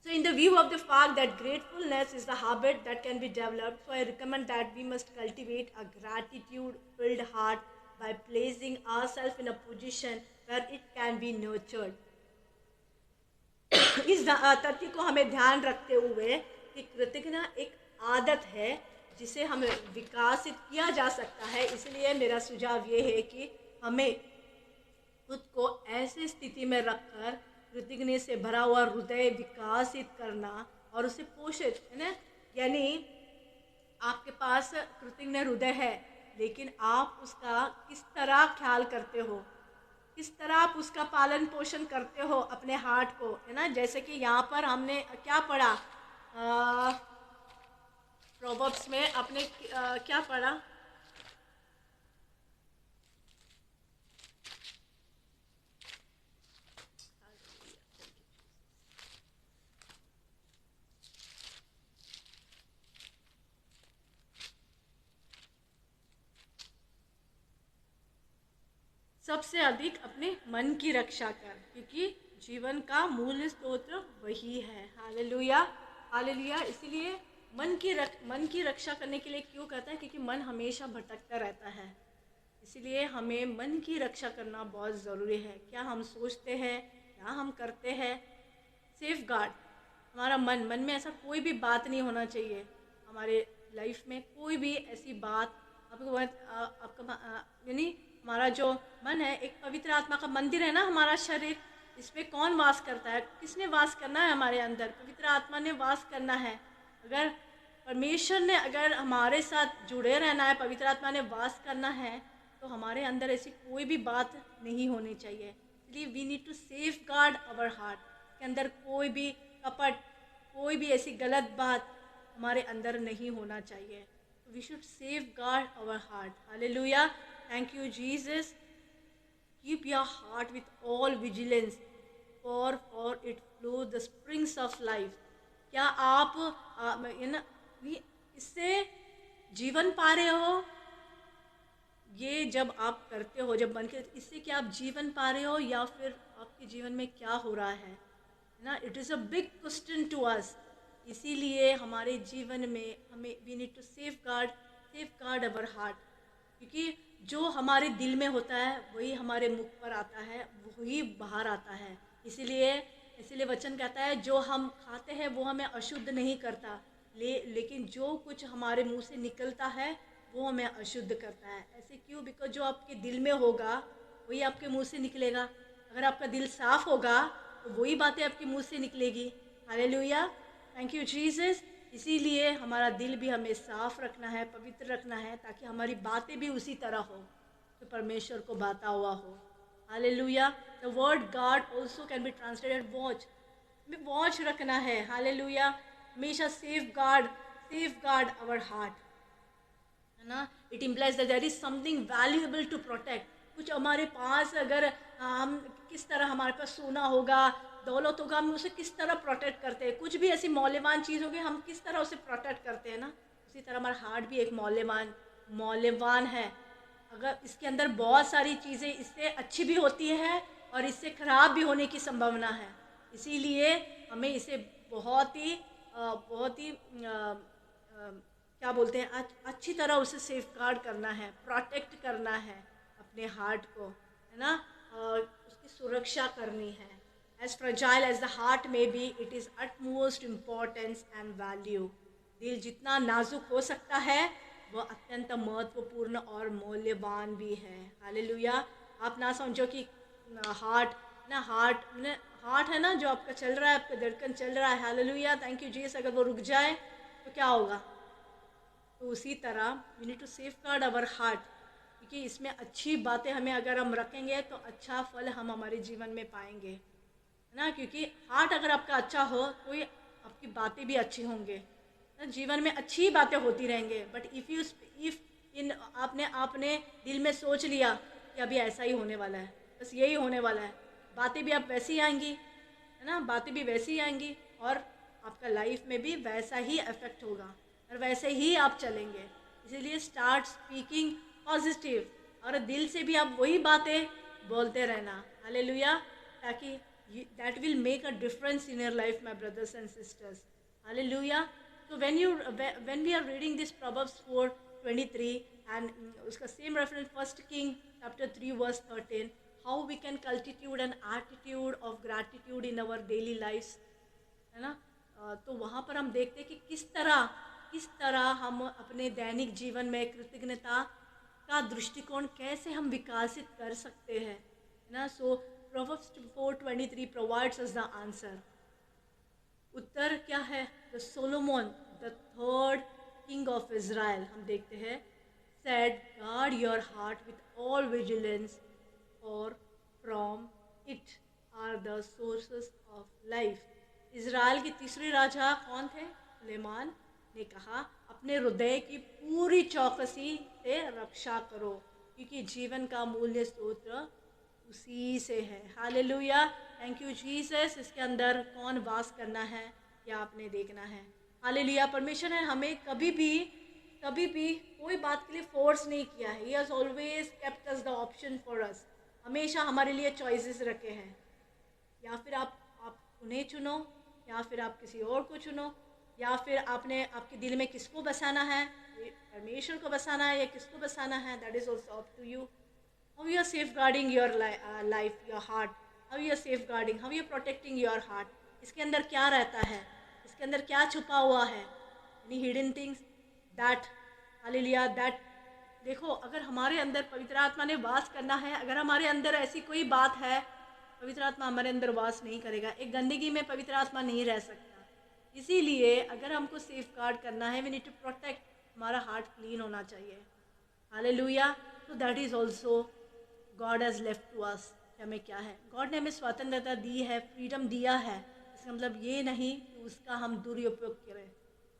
So in the view of the fact that gratefulness is the habit that can be developed, so I recommend that we must cultivate a gratitude-filled heart by placing ourselves in a position where it can be nurtured. इस तथ्य को हमें ध्यान रखते हुए कि कृतज्ञता एक आदत है जिसे हमें विकसित किया जा सकता है। इसलिए मेरा सुझाव ये है कि हमें खुद को ऐसी स्थिति में रखकर कृतज्ञता से भरा हुआ हृदय विकसित करना और उसे पोषित, है ना। यानी आपके पास कृतज्ञ हृदय है, लेकिन आप उसका किस तरह ख्याल करते हो, किस तरह आप उसका पालन पोषण करते हो अपने हार्ट को, है ना। जैसे कि यहाँ पर हमने क्या पढ़ा, प्रोवर्ब्स में आपने क्या पढ़ा, सबसे अधिक अपने मन की रक्षा कर, क्योंकि जीवन का मूल स्रोत वही है। Hallelujah, hallelujah. इसलिए मन की रक्षा करने के लिए क्यों कहता है, क्योंकि मन हमेशा भटकता रहता है। इसलिए हमें मन की रक्षा करना बहुत ज़रूरी है। क्या हम सोचते हैं, क्या हम करते हैं, सेफ गार्ड हमारा मन में ऐसा कोई भी बात नहीं होना चाहिए। हमारे लाइफ में कोई भी ऐसी बात आपका यानी हमारा जो मन है एक पवित्र आत्मा का मंदिर है ना, हमारा शरीर, इसमें कौन वास करता है, किसने वास करना है हमारे अंदर, पवित्र आत्मा ने वास करना है। अगर परमेश्वर ने अगर हमारे साथ जुड़े रहना है, पवित्र आत्मा ने वास करना है, तो हमारे अंदर ऐसी कोई भी बात नहीं होनी चाहिए। इसलिए we need to safeguard our heart. के अंदर कोई भी कपट, कोई भी ऐसी गलत बात हमारे अंदर नहीं होना चाहिए। We should safeguard our heart. Hallelujah, thank you Jesus. Keep your heart with all vigilance for it flow the springs of life। क्या आप इससे जीवन पा रहे हो? ये जब आप करते हो, जब मन के, इससे क्या आप जीवन पा रहे हो या फिर आपके जीवन में क्या हो रहा है ना? It is a big question to us. इसीलिए हमारे जीवन में हमें we need to safeguard our heart, क्योंकि जो हमारे दिल में होता है वही हमारे मुख पर आता है, वही बाहर आता है। इसीलिए वचन कहता है जो हम खाते हैं वो हमें अशुद्ध नहीं करता, लेकिन जो कुछ हमारे मुंह से निकलता है वो हमें अशुद्ध करता है। ऐसे क्यों? बिकॉज जो आपके दिल में होगा वही आपके मुंह से निकलेगा। अगर आपका दिल साफ होगा तो वही बातें आपके मुंह से निकलेगी। Hallelujah, thank you Jesus. इसीलिए हमारा दिल भी हमें साफ रखना है, पवित्र रखना है, ताकि हमारी बातें भी उसी तरह हो जो परमेश्वर को बाता हुआ हो। Hallelujah. The word guard also can be translated watch. हमें वॉच रखना है। हालेलुया, हमेशा सेफ गार्ड अवर हार्ट, है ना। It implies that there is something valuable to protect. कुछ हमारे पास अगर हम किस तरह, हमारे पास सोना होगा, दौलत होगा, हम उसे किस तरह प्रोटेक्ट करते हैं। कुछ भी ऐसी मौल्यवान चीज़ होगी, हम किस तरह उसे प्रोटेक्ट करते हैं ना, उसी तरह हमारा हार्ट भी एक मौल्यवान है। अगर इसके अंदर बहुत सारी चीज़ें इससे अच्छी भी होती है और इससे ख़राब भी होने की संभावना है। इसीलिए हमें इसे बहुत ही क्या बोलते हैं, अच्छी तरह उसे सेफ गार्ड करना है, प्रोटेक्ट करना है अपने हार्ट को, है ना, और उसकी सुरक्षा करनी है। As fragile as the heart may be, it is utmost importance and value। दिल जितना नाजुक हो सकता है वह अत्यंत महत्वपूर्ण और मौल्यवान भी है। हालेलुया। आप ना समझो कि हार्ट है ना, जो आपका चल रहा है, आपका धड़कन चल रहा है। Hallelujah, thank you Jesus. अगर वो रुक जाए तो क्या होगा? तो उसी तरह we need to safeguard our heart, क्योंकि इसमें अच्छी बातें हमें अगर हम रखेंगे तो अच्छा फल हम हमारे जीवन में पाएंगे, है ना। क्योंकि हार्ट अगर आपका अच्छा हो तो ये आपकी बातें भी अच्छी होंगे, जीवन में अच्छी बातें होती रहेंगे। बट आपने दिल में सोच लिया कि अभी ऐसा ही होने वाला है, बस यही होने वाला है, बातें भी आप वैसी आएंगी, है ना, बातें भी वैसी आएंगी और आपका लाइफ में भी वैसा ही इफेक्ट होगा और वैसे ही आप चलेंगे। इसीलिए स्टार्ट स्पीकिंग पॉजिटिव, और दिल से भी आप वही बातें बोलते रहना। हालेलुया, ताकि that will make a difference in your life, my brothers and sisters। Hallelujah। So when we are reading this Proverbs 4:23 and उसका same reference 1 King chapter 3 verse 13, how we can cultivate an attitude of gratitude in our daily lives, है ना। तो वहाँ पर हम देखते हैं कि किस तरह हम अपने दैनिक जीवन में कृतज्ञता का दृष्टिकोण कैसे हम विकसित कर सकते हैं, है ना। सो Proverbs 4:23 provides us the answer। उत्तर क्या है? The Solomon, the third king of Israel, हम देखते हैं, said, guard your heart with all vigilance, for from it are the sources of life। Israel के तीसरे राजा कौन थे? सुलेमान ने कहा, अपने हृदय की पूरी चौकसी से रक्षा करो, क्योंकि जीवन का मूल्य स्रोत उसी से है। Hallelujah, thank you Jesus. इसके अंदर कौन वास करना है या आपने देखना है। हालेलुया। परमेश्वर ने हमें कभी भी कोई बात के लिए फोर्स नहीं किया है। He has always kept us the option for us. हमेशा हमारे लिए चॉइसेस रखे हैं, या फिर आप उन्हें चुनो, या फिर आप किसी और को चुनो, या फिर आपने आपके दिल में किसको बसाना है, परमेश्वर को बसाना है या किसको बसाना है, that is also up to you. How you are safeguarding your life, your heart, how you are safeguarding, how you are protecting your heart। इसके अंदर क्या रहता है, इसके अंदर क्या छुपा हुआ है, any hidden things that, hallelujah, that देखो, अगर हमारे अंदर पवित्र आत्मा ने वास करना है, अगर हमारे अंदर ऐसी कोई बात है, पवित्र आत्मा हमारे अंदर वास नहीं करेगा। एक गंदगी में पवित्र आत्मा नहीं रह सकता, इसीलिए अगर हमको सेफ गार्ड करना है, वी नीड टू प्रोटेक्ट, हमारा हार्ट क्लीन होना चाहिए। हालेलुया। तो that is also God has left to us. हमें क्या है, गॉड ने हमें स्वतंत्रता दी है, फ्रीडम दिया है। इसका मतलब ये नहीं कि उसका हम दुरुपयोग करें।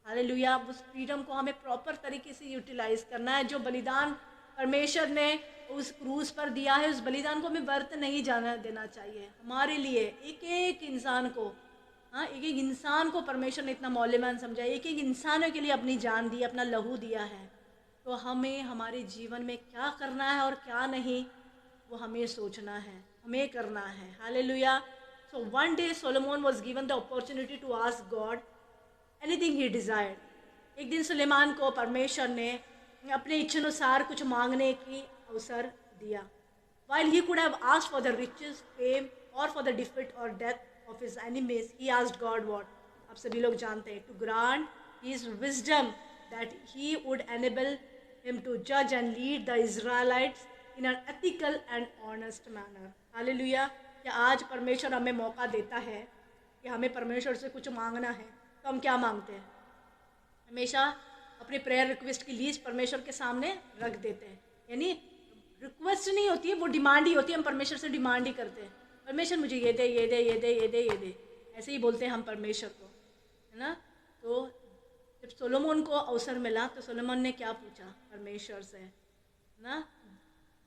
हालेलुया। उस फ्रीडम को हमें प्रॉपर तरीके से यूटिलाइज करना है। जो बलिदान परमेश्वर ने उस क्रूज पर दिया है, उस बलिदान को हमें व्यर्थ नहीं जाना देना चाहिए। हमारे लिए एक एक इंसान को, हाँ, एक एक इंसान को परमेश्वर ने इतना मौल्यवान समझा, एक एक इंसानों के लिए अपनी जान दी, अपना लहू दिया है। तो हमें हमारे जीवन में क्या करना है और क्या नहीं, वो हमें सोचना है, हमें करना है। Hallelujah. So one day Solomon was given the opportunity to ask God anything he desired. एक दिन सुलेमान को परमेश्वर ने अपने इच्छानुसार कुछ मांगने की अवसर दिया। While he could have asked for the riches, fame, or for the defeat or death of his enemies, he asked God what? आप सभी लोग जानते हैं, to grant his wisdom that he would enable him to judge and lead the Israelites in an ethical and honest manner. Hallelujah. क्या आज परमेश्वर हमें मौका देता है कि हमें परमेश्वर से कुछ मांगना है, तो हम क्या मांगते हैं? हमेशा अपने प्रेयर रिक्वेस्ट की लिस्ट परमेश्वर के सामने रख देते हैं। यानी रिक्वेस्ट नहीं होती है, वो डिमांड ही होती है। हम परमेश्वर से डिमांड ही करते हैं, परमेश्वर मुझे ये दे, ये दे, ये दे, ये दे, ये दे, ऐसे ही बोलते हैं हम परमेश्वर को, है ना। तो जब सोलोमन को अवसर मिला तो सोलोमन ने क्या पूछा परमेश्वर से, ना,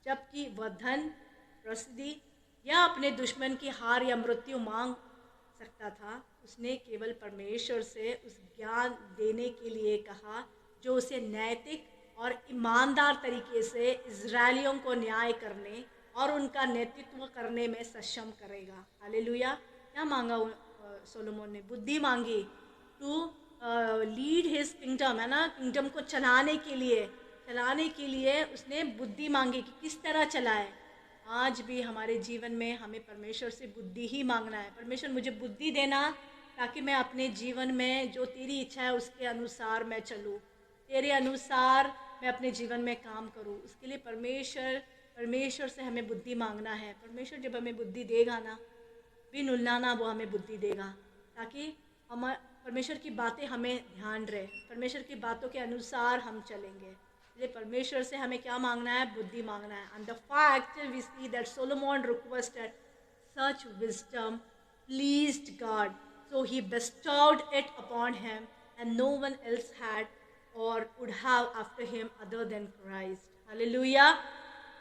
जबकि वह धन, प्रसिद्धि या अपने दुश्मन की हार या मृत्यु मांग सकता था, उसने केवल परमेश्वर से उस ज्ञान देने के लिए कहा जो उसे नैतिक और ईमानदार तरीके से इजरायलियों को न्याय करने और उनका नेतृत्व करने में सक्षम करेगा। हालेलुया। क्या मांगा सोलोमन ने? बुद्धि मांगी टू लीड हिज किंगडम, है ना, किंगडम को चलाने के लिए उसने बुद्धि मांगी कि किस तरह चलाए। आज भी हमारे जीवन में हमें परमेश्वर से बुद्धि ही मांगना है। परमेश्वर मुझे बुद्धि देना ताकि मैं अपने जीवन में जो तेरी इच्छा है उसके अनुसार मैं चलूँ, तेरे अनुसार मैं अपने जीवन में काम करूँ। उसके लिए परमेश्वर से हमें बुद्धि मांगना है। परमेश्वर जब हमें बुद्धि देगा ना, बिन उलझाना वो हमें बुद्धि देगा, ताकि हम परमेश्वर की बातें हमें ध्यान रहे, परमेश्वर की बातों के अनुसार हम चलेंगे। इसलिए परमेश्वर से हमें क्या मांगना है? बुद्धि मांगना है। And the fact we see that Solomon requested such wisdom pleased God, so he bestowed it upon him, and no one else had or would have after him other than Christ. Hallelujah.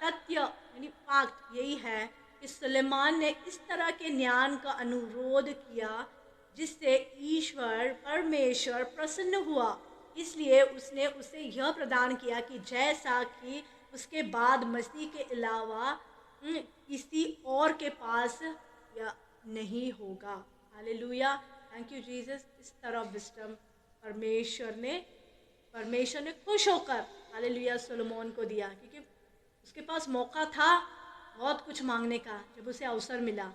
तथ्य यानी fact यही है कि सुलेमान ने इस तरह के ज्ञान का अनुरोध किया जिससे ईश्वर परमेश्वर प्रसन्न हुआ। इसलिए उसने उसे यह प्रदान किया कि जैसा कि उसके बाद मसीह के अलावा किसी और के पास या नहीं होगा। हालेलुया। Thank you Jesus. इस तरह विस्डम परमेश्वर ने खुश होकर हालेलुया सोलोमन को दिया, क्योंकि उसके पास मौका था बहुत कुछ मांगने का जब उसे अवसर मिला,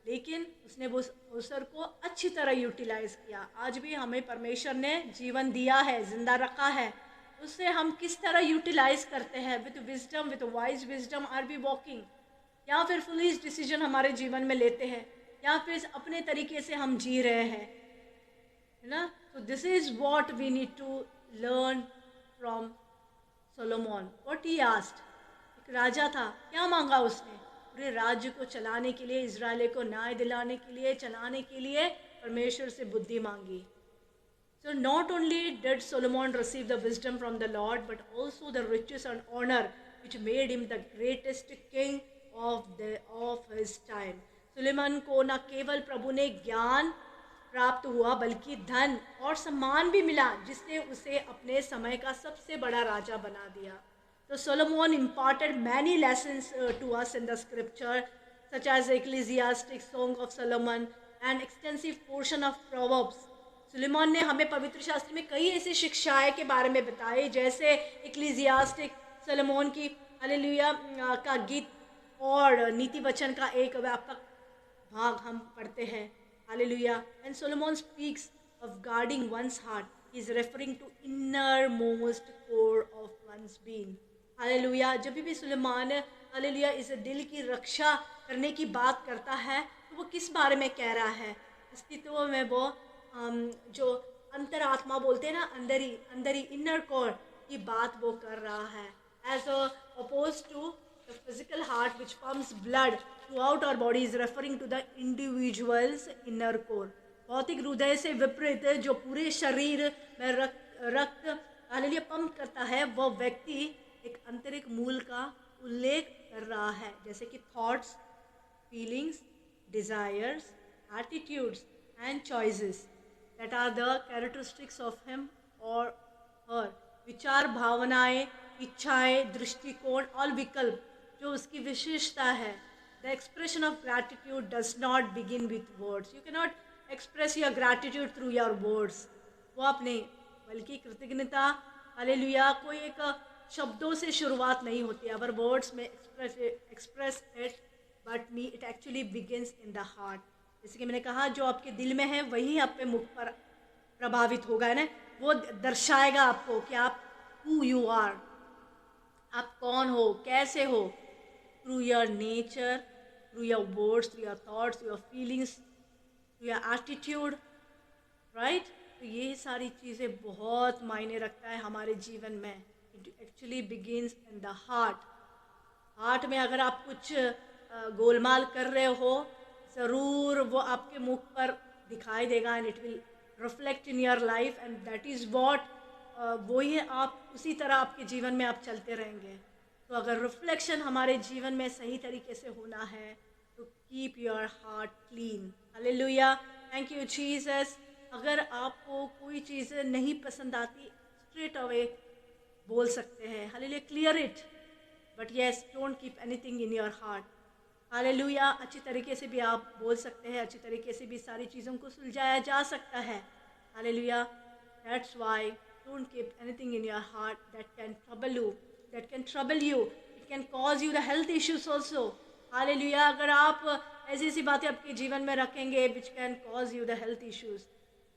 लेकिन उसने वो अवसर को अच्छी तरह यूटिलाइज किया। आज भी हमें परमेश्वर ने जीवन दिया है, जिंदा रखा है, उससे हम किस तरह यूटिलाइज करते हैं? With wisdom, with wise wisdom R be walking, या फिर फुलिश डिसीजन हमारे जीवन में लेते हैं, या फिर अपने तरीके से हम जी रहे हैं, है ना। तो this is what we need to learn from Solomon. What he asked, एक राजा था, क्या मांगा उसने? पूरे राज्य को चलाने के लिए, इजराइल को न्याय दिलाने के लिए, चलाने के लिए परमेश्वर से बुद्धि मांगी। So not only did Solomon receive the wisdom from the Lord, but also the riches and honor which made him the greatest king of his time. Suleman को न केवल प्रभु ने ज्ञान प्राप्त हुआ बल्कि धन और सम्मान भी मिला, जिससे उसे अपने समय का सबसे बड़ा राजा बना दिया। So Solomon imparted many lessons to us in the scripture, such as Ecclesiastic, Song of Solomon, and extensive portion of Proverbs. Suleman ने हमें पवित्र शास्त्र में कई ऐसी शिक्षाएं के बारे में बताई, जैसे इक्लेसियास्टिक, सोलोमन की हालेलुया का गीत और नीति वचन का एक व्यापक भाग हम पढ़ते हैं। Hallelujah. And Solomon speaks of guarding one's heart, he is referring to innermost core of one's being. Hallelujah. जब भी सुलेमान हालेलुया इस दिल की रक्षा करने की बात करता है, तो वो किस बारे में कह रहा है? अस्तित्व में वो जो अंतरात्मा बोलते हैं ना, अंदर ही इनर कोर की बात वो कर रहा है, as oppose to the physical heart which pumps blood throughout our body is referring to the individual's inner core. भौतिक हृदय से विपरीत जो पूरे शरीर में रक्त हालेलुया पंप करता है, वह व्यक्ति एक आंतरिक मूल का उल्लेख कर रहा है, जैसे कि thoughts, feelings, desires, attitudes and choices that are the characteristics of him or her। विचार, भावनाएं, इच्छाएं, दृष्टिकोण और विकल्प जो उसकी विशेषता है। The expression of gratitude does not begin with words. You cannot express your gratitude through your words। वो आप नहीं, बल्कि कृतज्ञता हालेलुया कोई एक शब्दों से शुरुआत नहीं होती। अवर वर्ड्स में express it, but me it actually begins in the heart. जैसे कि मैंने कहा, जो आपके दिल में है वही आप पे मुख पर प्रभावित होगा, है ना, वो दर्शाएगा आपको कि आप हु यू आर, आप कौन हो, कैसे हो, through your nature, through your words, through your thoughts, through your feelings, through your attitude, right. तो ये सारी चीज़ें बहुत मायने रखता है हमारे जीवन में। It actually begins in the heart. Heart में अगर आप कुछ गोलमाल कर रहे हो, ज़रूर वो आपके मुख पर दिखाई देगा, and it will reflect in your life, and that is what वही है, आप उसी तरह आपके जीवन में आप चलते रहेंगे। तो अगर रिफ्लेक्शन हमारे जीवन में सही तरीके से होना है तो keep your heart clean. Hallelujah, thank you Jesus. अगर आपको कोई चीज़ नहीं पसंद आती, स्ट्रेट अवे बोल सकते हैं, hallelujah, clear it, but yes don't keep anything in your heart. Hallelujah, अच्छी तरीके से भी आप बोल सकते हैं, अच्छी तरीके से भी सारी चीज़ों को सुलझाया जा सकता है। Hallelujah, that's why don't keep anything in your heart that can trouble you, it can cause you the health issues also. Hallelujah, अगर आप ऐसी ऐसी बातें आपके जीवन में रखेंगे which can cause you the health issues,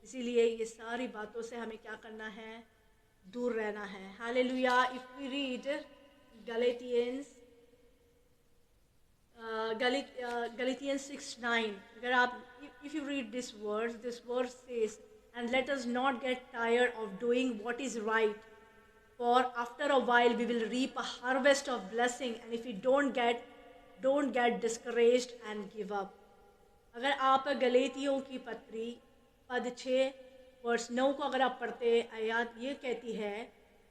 इसीलिए ये सारी बातों से हमें क्या करना है, दूर रहना है। Hallelujah, if we read Galatians 6:9, अगर आप if you read this verse says, and let us not get tired of doing what is right, for after a while we will reap a harvest of blessing, and if we don't get discouraged and give up। अगर आप गलेतियों की पत्री पद 6 verse 9 को अगर आप पढ़ते, आयत ये कहती है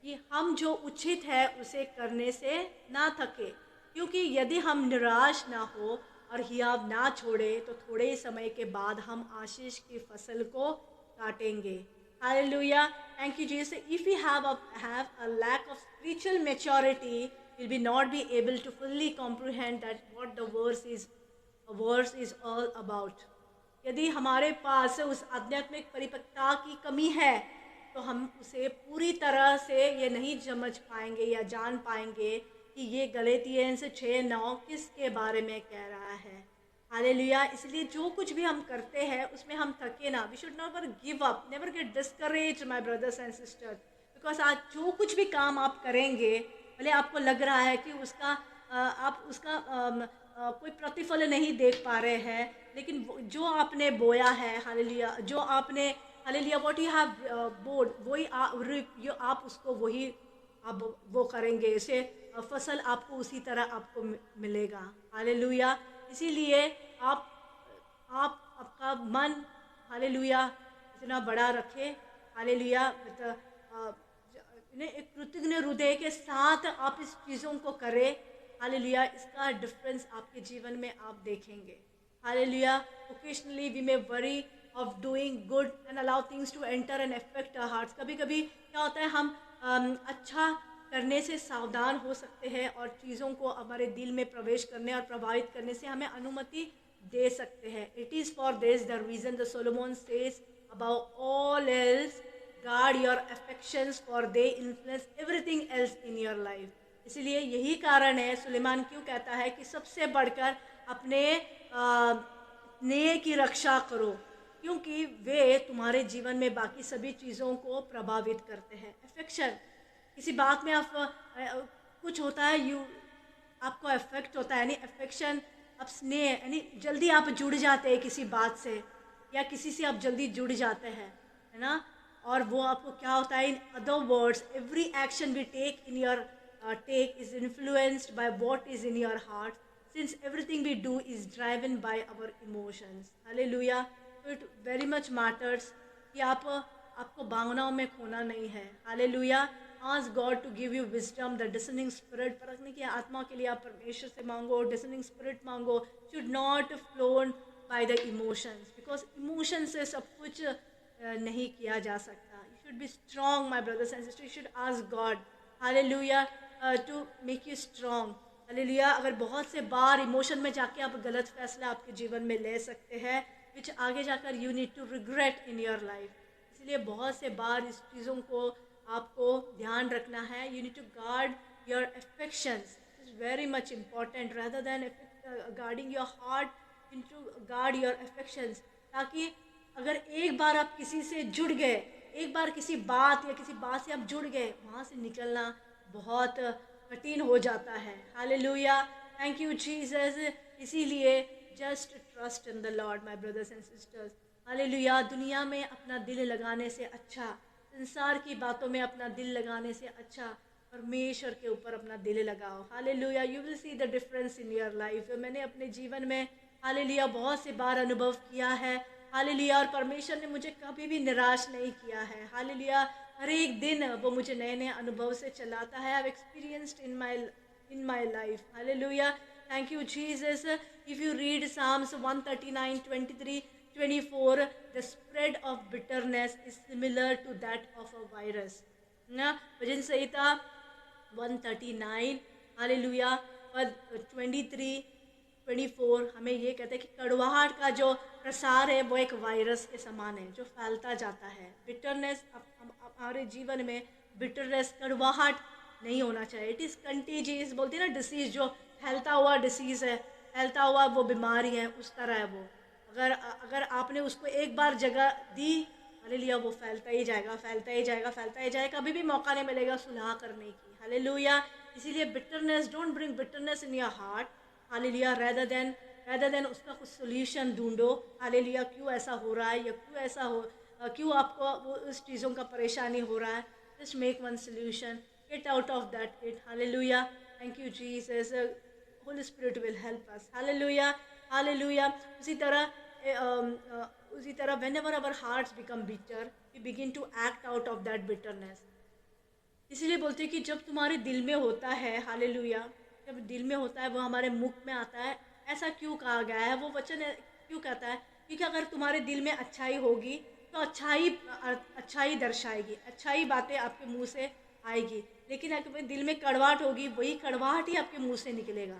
कि हम जो उचित है उसे करने से ना थके, क्योंकि यदि हम निराश ना हो और हियाव ना छोड़े तो थोड़े ही समय के बाद हम आशीष की फसल को काटेंगे। Hallelujah, thank you Jesus. If we have a lack of spiritual maturity, we'll be not be able to fully comprehend that what the verse is all about। यदि हमारे पास उस आध्यात्मिक परिपक्वता की कमी है तो हम उसे पूरी तरह से ये नहीं समझ पाएंगे या जान पाएंगे कि ये गलेतियंस 6:9 किसके बारे में कह रहा है। हालेलुया, इसलिए जो कुछ भी हम करते हैं उसमें हम थके ना। We should never give up, never get discourage my brothers and sisters, because आज जो कुछ भी काम आप करेंगे, भले आपको लग रहा है कि आप उसका कोई प्रतिफल नहीं देख पा रहे हैं, लेकिन जो आपने बोया है, हालेलुया, जो आपने hallelujah what you have sowed, वही आप उसको वही आप वो करेंगे, इसे फसल आपको उसी तरह आपको मिलेगा। हालेलुया, इसीलिए आपका मन हालेलुया इतना बड़ा रखे। हालेलुया, एक कृतज्ञ हृदय के साथ आप इस चीज़ों को करें। हालेलुया, इसका डिफरेंस आपके जीवन में आप देखेंगे। Hallelujah, occasionally we may worry of doing good and allow things to enter and affect our hearts। कभी कभी क्या होता है, हम अच्छा करने से सावधान हो सकते हैं और चीज़ों को हमारे दिल में प्रवेश करने और प्रभावित करने से हमें अनुमति दे सकते हैं। It is for this the reason the Solomon says about all else guard your affections for they influence everything else in your life. इसलिए यही कारण है सुलेमान क्यों कहता है कि सबसे बढ़कर अपने स्नेह की रक्षा करो, क्योंकि वे तुम्हारे जीवन में बाकी सभी चीज़ों को प्रभावित करते हैं। अफेक्शन, किसी बात में आप कुछ होता है, आपको अफेक्ट होता है, यानी अफेक्शन, अब स्नेह यानी जल्दी आप जुड़ जाते हैं किसी बात से, या किसी से आप जल्दी जुड़ जाते हैं, है ना, और वो आपको क्या होता है, in other words every action we take in your take is influenced by what is in your heart, since everything we do is driven by our emotions. Hallelujah. So it very much matters कि आपको भावनाओं में खोना नहीं है. Hallelujah. Ask God to give you wisdom, the discerning spirit. परखने की आत्मा के लिए आप परमेश्वर से मांगो, discerning spirit मांगो. Should not flow by the emotions, because emotions से सब कुछ नहीं किया जा सकता. You should be strong, my brothers and sisters. You should ask God. Hallelujah. To make you strong. Hallelujah. अगर बहुत से बार इमोशन में जाके आप गलत फैसला आपके जीवन में ले सकते हैं, विच आगे जाकर you need to regret in your life. इसलिए बहुत से बार इस चीज़ों को आपको ध्यान रखना है. You need to guard your affections. Is very much important. Rather than guarding your heart, you need to guard your affections. ताकि अगर एक बार आप किसी से जुड़ गए, एक बार किसी बात या किसी बात से आप जुड़ गए, वहाँ से निकलना बहुत कठिन हो जाता है. हालेलुया. Thank you Jesus. इसीलिए just trust in the Lord my brothers and sisters. Hallelujah. दुनिया में अपना दिल लगाने से अच्छा, संसार की बातों में अपना दिल लगाने से अच्छा, परमेश्वर के ऊपर अपना दिल लगाओ. Hallelujah. You will see the difference in your life. मैंने अपने जीवन में हालेलुया बहुत से बार अनुभव किया है. हालेलुया. और परमेश्वर ने मुझे कभी भी निराश नहीं किया है. हालेलुया. हर एक दिन वो मुझे नए नए अनुभव से चलाता है. I have experienced in my life. Hallelujah. Thank you Jesus. If you read Psalms 139, 23, 24, the spread of bitterness is similar to that of a virus. ना, भजन संहिता 139 हालेलुया पद 23, 24 हमें ये कहते हैं कि कड़वाहट का जो प्रसार है वो एक वायरस के समान है जो फैलता जाता है. बिटरनेस हमारे जीवन में बिटरनेस, कड़वाहट नहीं होना चाहिए. It is contagious. बोलते हैं ना, डिसीज़ जो फैलता हुआ डिसीज़ है, फैलता हुआ वो बीमारी है, उस तरह है वो. अगर आपने उसको एक बार जगह दी, हालेलुया, वो फैलता ही जाएगा, फैलता ही जाएगा, फैलता ही जाएगा. कभी भी मौका नहीं मिलेगा सुलह करने की. हालेलुया. इसीलिए bitterness, don't bring bitterness in your heart. Hallelujah. Rather than उसका कुछ सोल्यूशन ढूंढो. हालेलुया. क्यों ऐसा हो रहा है या क्यों आपको वो उस चीज़ों का परेशानी हो रहा है. Just make one solution. Get out of that pit. Hallelujah. Thank you Jesus. Holy Spirit will help us. Hallelujah. Hallelujah. उसी तरह whenever our hearts become bitter, we begin to act out of that bitterness. इसलिए बोलते हैं कि जब तुम्हारे दिल में होता है, हालेलुया, जब दिल में होता है वो हमारे मुख में आता है. ऐसा क्यों कहा गया है, वो वचन क्यों कहता है? क्योंकि अगर तुम्हारे दिल में अच्छाई होगी तो अच्छाई दर्शाएगी, अच्छाई बातें आपके मुंह से आएगी. लेकिन अगर दिल में कड़वाहट होगी, वही कड़वाहट ही आपके मुंह से निकलेगा.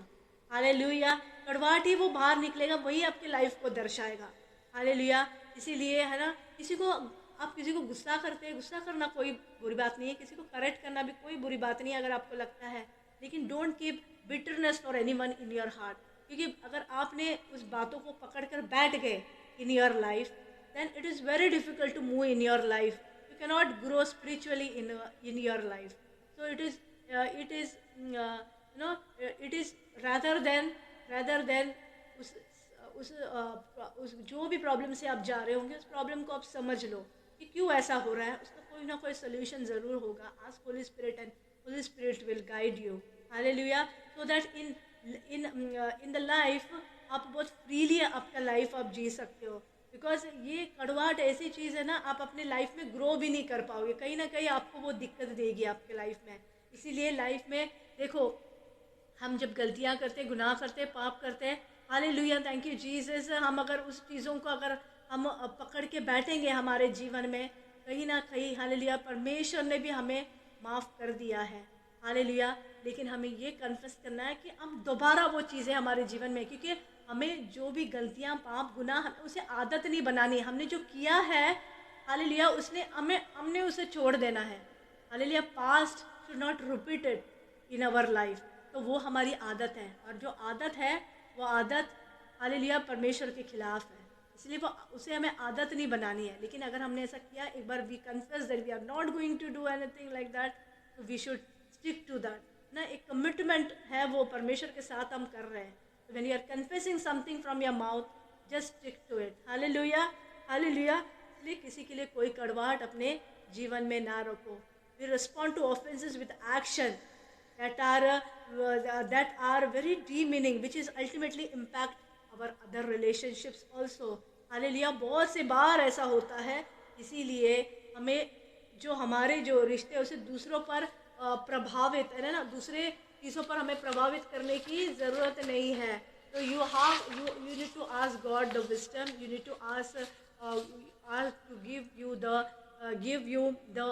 हालेलुया. कड़वाहट ही वो बाहर निकलेगा, वही आपके लाइफ को दर्शाएगा. हालेलुया. इसीलिए है ना, आप किसी को गुस्सा करते हैं, गुस्सा करना कोई बुरी बात नहीं है. किसी को करेक्ट करना भी कोई बुरी बात नहीं है अगर आपको लगता है. लेकिन don't keep bitterness for anyone in your heart. क्योंकि अगर आपने उस बातों को पकड़ कर बैठ गए इन your life, then it is very difficult to move in your life. You cannot grow spiritually in your life. So it is rather than उस जो भी प्रॉब्लम से आप जा रहे होंगे, उस प्रॉब्लम को आप समझ लो कि क्यों ऐसा हो रहा है. उसका कोई ना कोई सोल्यूशन ज़रूर होगा. Ask Holi spirit and Holi Spirit will guide you. Hallelujah. So that in the life आप बहुत फ्रीली आपका लाइफ आप जी सकते हो. बिकॉज ये कड़वाहट ऐसी चीज़ है ना, आप अपने लाइफ में ग्रो भी नहीं कर पाओगे. कहीं ना कहीं आपको वो दिक्कत देगी आपके लाइफ में. इसीलिए लाइफ में देखो, हम जब गलतियाँ करते, गुनाह करते, पाप करते हैं, हालेलुया, थैंक यू जीसस, हम अगर उस चीज़ों को अगर हम पकड़ के बैठेंगे हमारे जीवन में, कहीं ना कहीं हालेलुया परमेश्वर ने भी हमें माफ़ कर दिया है. हालेलुया. लेकिन हमें ये कन्फेस करना है कि हम दोबारा वो चीज़ें हमारे जीवन में, क्योंकि हमें जो भी गलतियाँ, पाप, गुनाह, हमें उसे आदत नहीं बनानी है. हमने जो किया है, हालेलुया, हमने उसे छोड़ देना है. Hallelujah. Past should not repeat it in our life. तो वो हमारी आदत है, और जो आदत है वो आदत हालेलुया परमेश्वर के खिलाफ है. इसलिए वो उसे हमें आदत नहीं बनानी है. लेकिन अगर हमने ऐसा किया, एक बार we confess that we are not going to do anything like that, तो we should stick to that ना. एक कमिटमेंट है वो परमेश्वर के साथ हम कर रहे हैं. When you are confessing something from your mouth, just stick to it. Hallelujah. Hallelujah. इसलिए किसी के लिए कोई कड़वाहट अपने जीवन में ना रखो। We respond to offences with action that are very demeaning, which is ultimately impact our other relationships also. Hallelujah. बहुत से बार ऐसा होता है, इसीलिए हमें जो हमारे जो रिश्ते उसे दूसरों पर प्रभावित है ना, दूसरे चीज़ों पर हमें प्रभावित करने की ज़रूरत नहीं है। तो you need to ask God the wisdom. You need to ask to give you the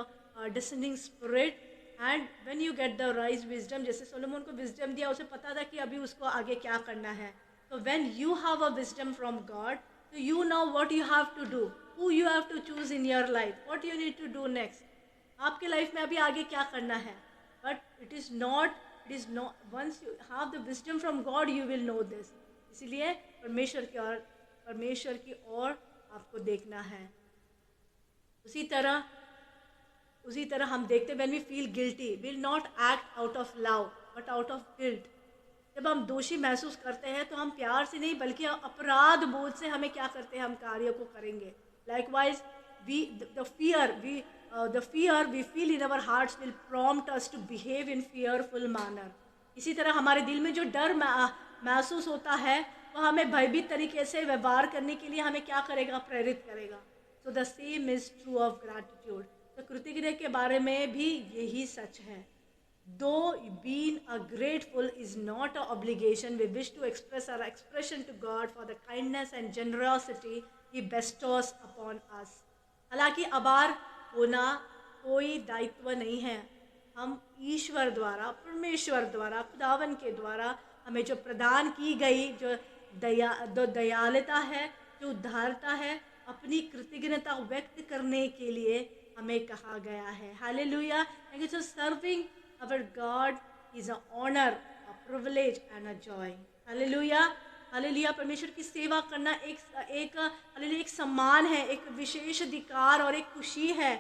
discerning spirit. And when you get the right wisdom, जैसे सोलोमन को विजडम दिया, उसे पता था कि अभी उसको आगे क्या करना है। तो when you have a wisdom from God, तो you know what you have to do, who you have to choose in your life, what you need to do next. आपके लाइफ में अभी आगे क्या करना है। But it is not once you have the wisdom from God you will know this. इसीलिए परमेश्वर की ओर आपको देखना है। उसी तरह हम देखते, when we feel guilty, will not act out of love but out of guilt. जब हम दोषी महसूस करते हैं तो हम प्यार से नहीं बल्कि अपराध बोध से हमें क्या करते हैं, हम कार्य को करेंगे। Likewise the fear we feel in our hearts will prompt us to behave in fearful manner. इसी तरह हमारे दिल में जो डर महसूस होता है वह हमें भयभीत तरीके से व्यवहार करने के लिए हमें क्या करेगा, प्रेरित करेगा। So the same is true of gratitude. तो कृतज्ञता के बारे में भी यही सच है। Though being a grateful is not a obligation, we wish to express our expression to God for the kindness and generosity he bestows upon us. हालांकि आभार होना कोई दायित्व नहीं है, हम ईश्वर द्वारा, परमेश्वर द्वारा, खुदावन के द्वारा हमें जो प्रदान की गई जो दयालुता है, जो उदारता है, अपनी कृतज्ञता व्यक्त करने के लिए हमें कहा गया है। Hallelujah. Thank you. So serving our God is a honour, a privilege and a joy. Hallelujah. Hallelujah. परमेश्वर की सेवा करना एक सम्मान है, एक विशेष अधिकार और एक खुशी है।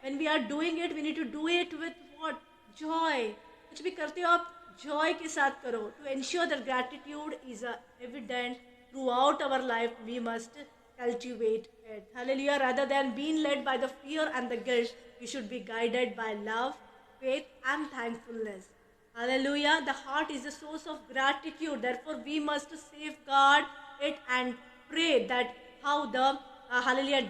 When we are doing it we need to do it with what, joy. कुछ भी करते हो आप जॉय के साथ करो। To ensure that gratitude is evident throughout our life we must cultivate it. Hallelujah. Rather than being led by the fear and the guilt, we should be guided by love, faith, and thankfulness. Hallelujah. The heart is the source of gratitude. Therefore, we must safeguard it and pray that how the Hallelujah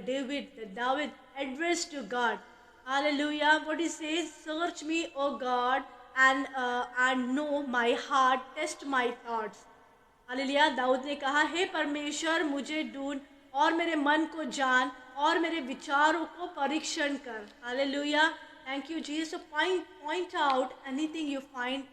David addressed to God. Hallelujah. What he says, search me, O God, and know my heart, test my thoughts. Hallelujah. दाऊद ने कहा, हे परमेश्वर मुझे ढूंढ और मेरे मन को जान और मेरे विचारों को परीक्षण कर। Hallelujah. Thank you Jesus. Point out anything you find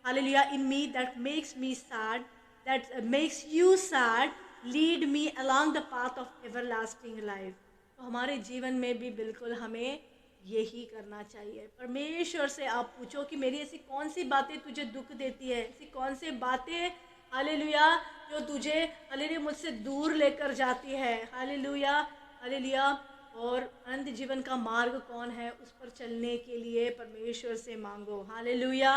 hallelujah in me that makes me sad, that makes you sad, lead me along the path of everlasting life. तो हमारे जीवन में भी बिल्कुल हमें यही करना चाहिए। परमेश्वर से आप पूछो कि मेरी ऐसी कौन सी बातें तुझे दुख देती है, ऐसी कौन सी बातें हालेलुया जो तुझे हालेलुया मुझसे दूर लेकर जाती है। हालेलुया। हालेलुया। और अनंत जीवन का मार्ग कौन है, उस पर चलने के लिए परमेश्वर से मांगो। Hallelujah.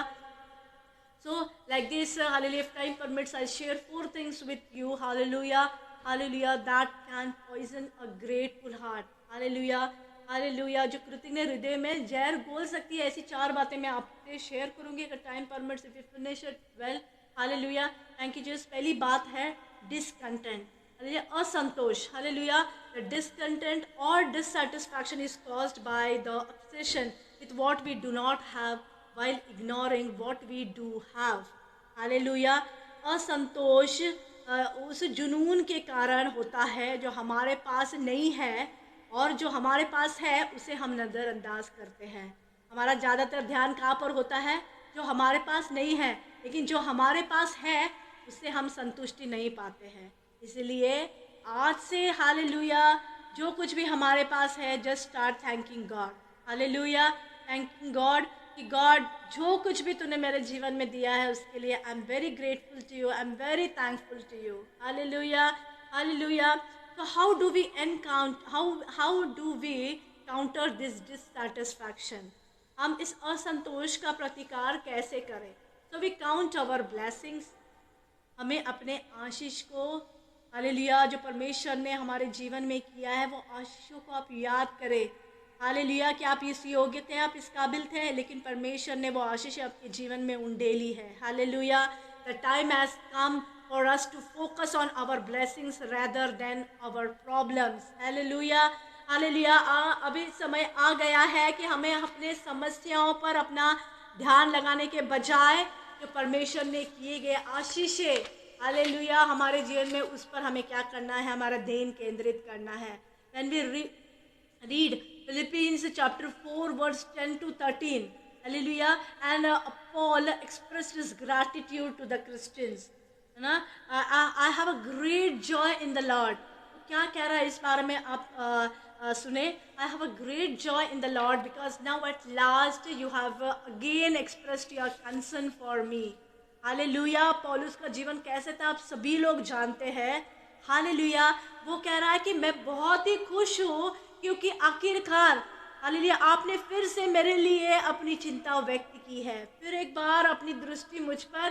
So like this hallelujah, if time permits I share 4 things with you. Hallelujah. Hallelujah. That can poison a grateful heart. Hallelujah. Hallelujah. जो कृतज्ञ हृदय में जहर घोल सकती है, ऐसी 4 बातें मैं आपसे शेयर करूंगी अगर time permits, if you finish it well. Hallelujah. Thank you Jesus. पहली बात है डिसकंटेंट, हालेलुया, असंतोष। हालेलुया। द डिसकंटेंट और dissatisfaction is caused by the obsession with what we do not have while ignoring what we do have. Hallelujah. असंतोष उस जुनून के कारण होता है जो हमारे पास नहीं है, और जो हमारे पास है उसे हम नज़रअंदाज करते हैं। हमारा ज़्यादातर ध्यान कहाँ पर होता है, जो हमारे पास नहीं है, लेकिन जो हमारे पास है उससे हम संतुष्टि नहीं पाते हैं। इसलिए आज से हालेलुया जो कुछ भी हमारे पास है, just start thanking God. Hallelujah. Thanking God कि गॉड जो कुछ भी तूने मेरे जीवन में दिया है उसके लिए I am very grateful to you, I am very thankful to you. Hallelujah. Hallelujah. So how do we counter this dissatisfaction? हम इस असंतोष का प्रतिकार कैसे करें? So we count our blessings. हमें अपने आशीष को हालेलुया, जो परमेश्वर ने हमारे जीवन में किया है वो आशीषों को आप याद करें। हालेलुया कि आप इस योग्य थे, आप इस काबिल थे, लेकिन परमेश्वर ने वो आशीष आपके जीवन में उंडेली है। Hallelujah, the time has come for us to focus on our blessings rather than our problems. Hallelujah, hallelujah, अभी समय आ गया है कि हमें अपने समस्याओं पर अपना ध्यान लगाने के बजाय जो परमेश्वर ने किए गए आशीषें, हालेलुया, हमारे जीवन में उस पर हमें क्या करना है, हमारा ध्यान केंद्रित करना है। When we read Philippians chapter 4 verse 10 to 13, hallelujah, and Paul expressed his gratitude to the Christians, है ना, I have a great joy in the Lord। क्या कह रहा है इस बारे में आप सुने। I have a great joy in the Lord because now at last you have again expressed your concern for me। Hallelujah, पौलुस का जीवन कैसे था आप सभी लोग जानते हैं। हालेलुया, वो कह रहा है कि मैं बहुत ही खुश हूँ क्योंकि आखिरकार हालेलुया आपने फिर से मेरे लिए अपनी चिंता व्यक्त की है, फिर एक बार अपनी दृष्टि मुझ पर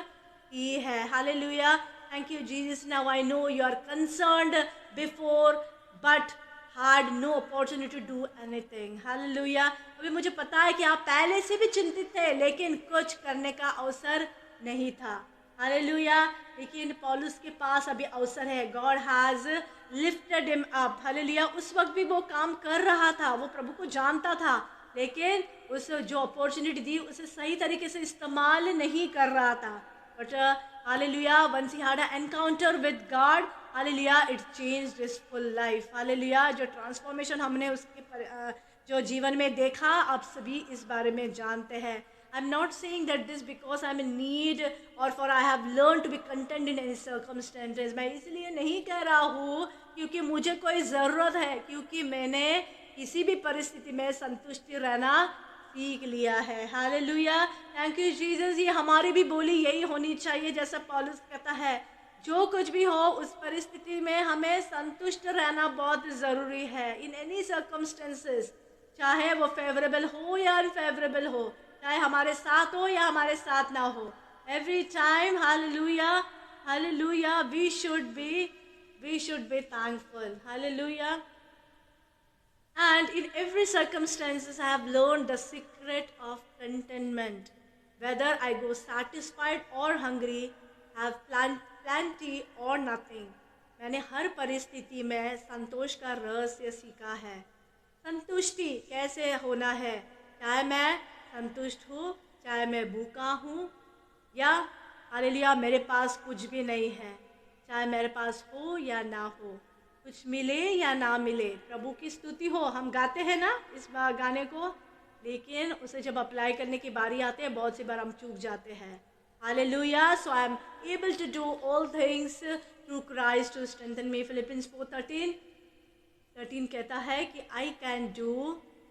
की है। Hallelujah, thank you Jesus, now I know you are concerned before but had no opportunity to do anything। Hallelujah, अभी मुझे पता है कि आप पहले से भी चिंतित थे लेकिन कुछ करने का अवसर नहीं था। हालेलुया, लेकिन पौलुस के पास अभी अवसर है। God has lifted him up. Hallelujah, उस वक्त भी वो काम कर रहा था, वो प्रभु को जानता था, लेकिन उस जो अपॉर्चुनिटी दी उसे सही तरीके से इस्तेमाल नहीं कर रहा था। But hallelujah, once he had an encounter with God, hallelujah, it changed his full life. Hallelujah, जो ट्रांसफॉर्मेशन हमने उसके जो जीवन में देखा आप सभी इस बारे में जानते हैं। I'm not saying that this because I'm in need or for I have learned to be content in any circumstances। मैं इसलिए नहीं कह रहा हूँ क्योंकि मुझे कोई ज़रूरत है, क्योंकि मैंने किसी भी परिस्थिति में संतुष्टि रहना सीख लिया है। Hallelujah, thank you Jesus. ये हमारी भी बोली यही होनी चाहिए, जैसा पौलुस कहता है जो कुछ भी हो उस परिस्थिति में हमें संतुष्ट रहना बहुत ज़रूरी है। इन एनी सर्कमस्टेंसेस, चाहे वो फेवरेबल हो या अनफेवरेबल हो, चाहे हमारे साथ हो या हमारे साथ ना हो, every time hallelujah, hallelujah, we should be thankful. Hallelujah, and in every circumstances I have learned the secret of contentment, whether I go satisfied or hungry, have plenty or nothing। मैंने हर परिस्थिति में संतोष का रहस्य सीखा है। संतुष्टि कैसे होना है, चाहे मैं संतुष्ट हूँ, चाहे मैं भूखा हूँ, या हालेलुया मेरे पास कुछ भी नहीं है, चाहे मेरे पास हो या ना हो, कुछ मिले या ना मिले, प्रभु की स्तुति हो। हम गाते हैं ना इस गाने को, लेकिन उसे जब अप्लाई करने की बारी आती है बहुत सी बार हम चूक जाते हैं। Hallelujah, so I am able to do all things through Christ to strengthen me. Philippians 4:13 कहता है कि I can do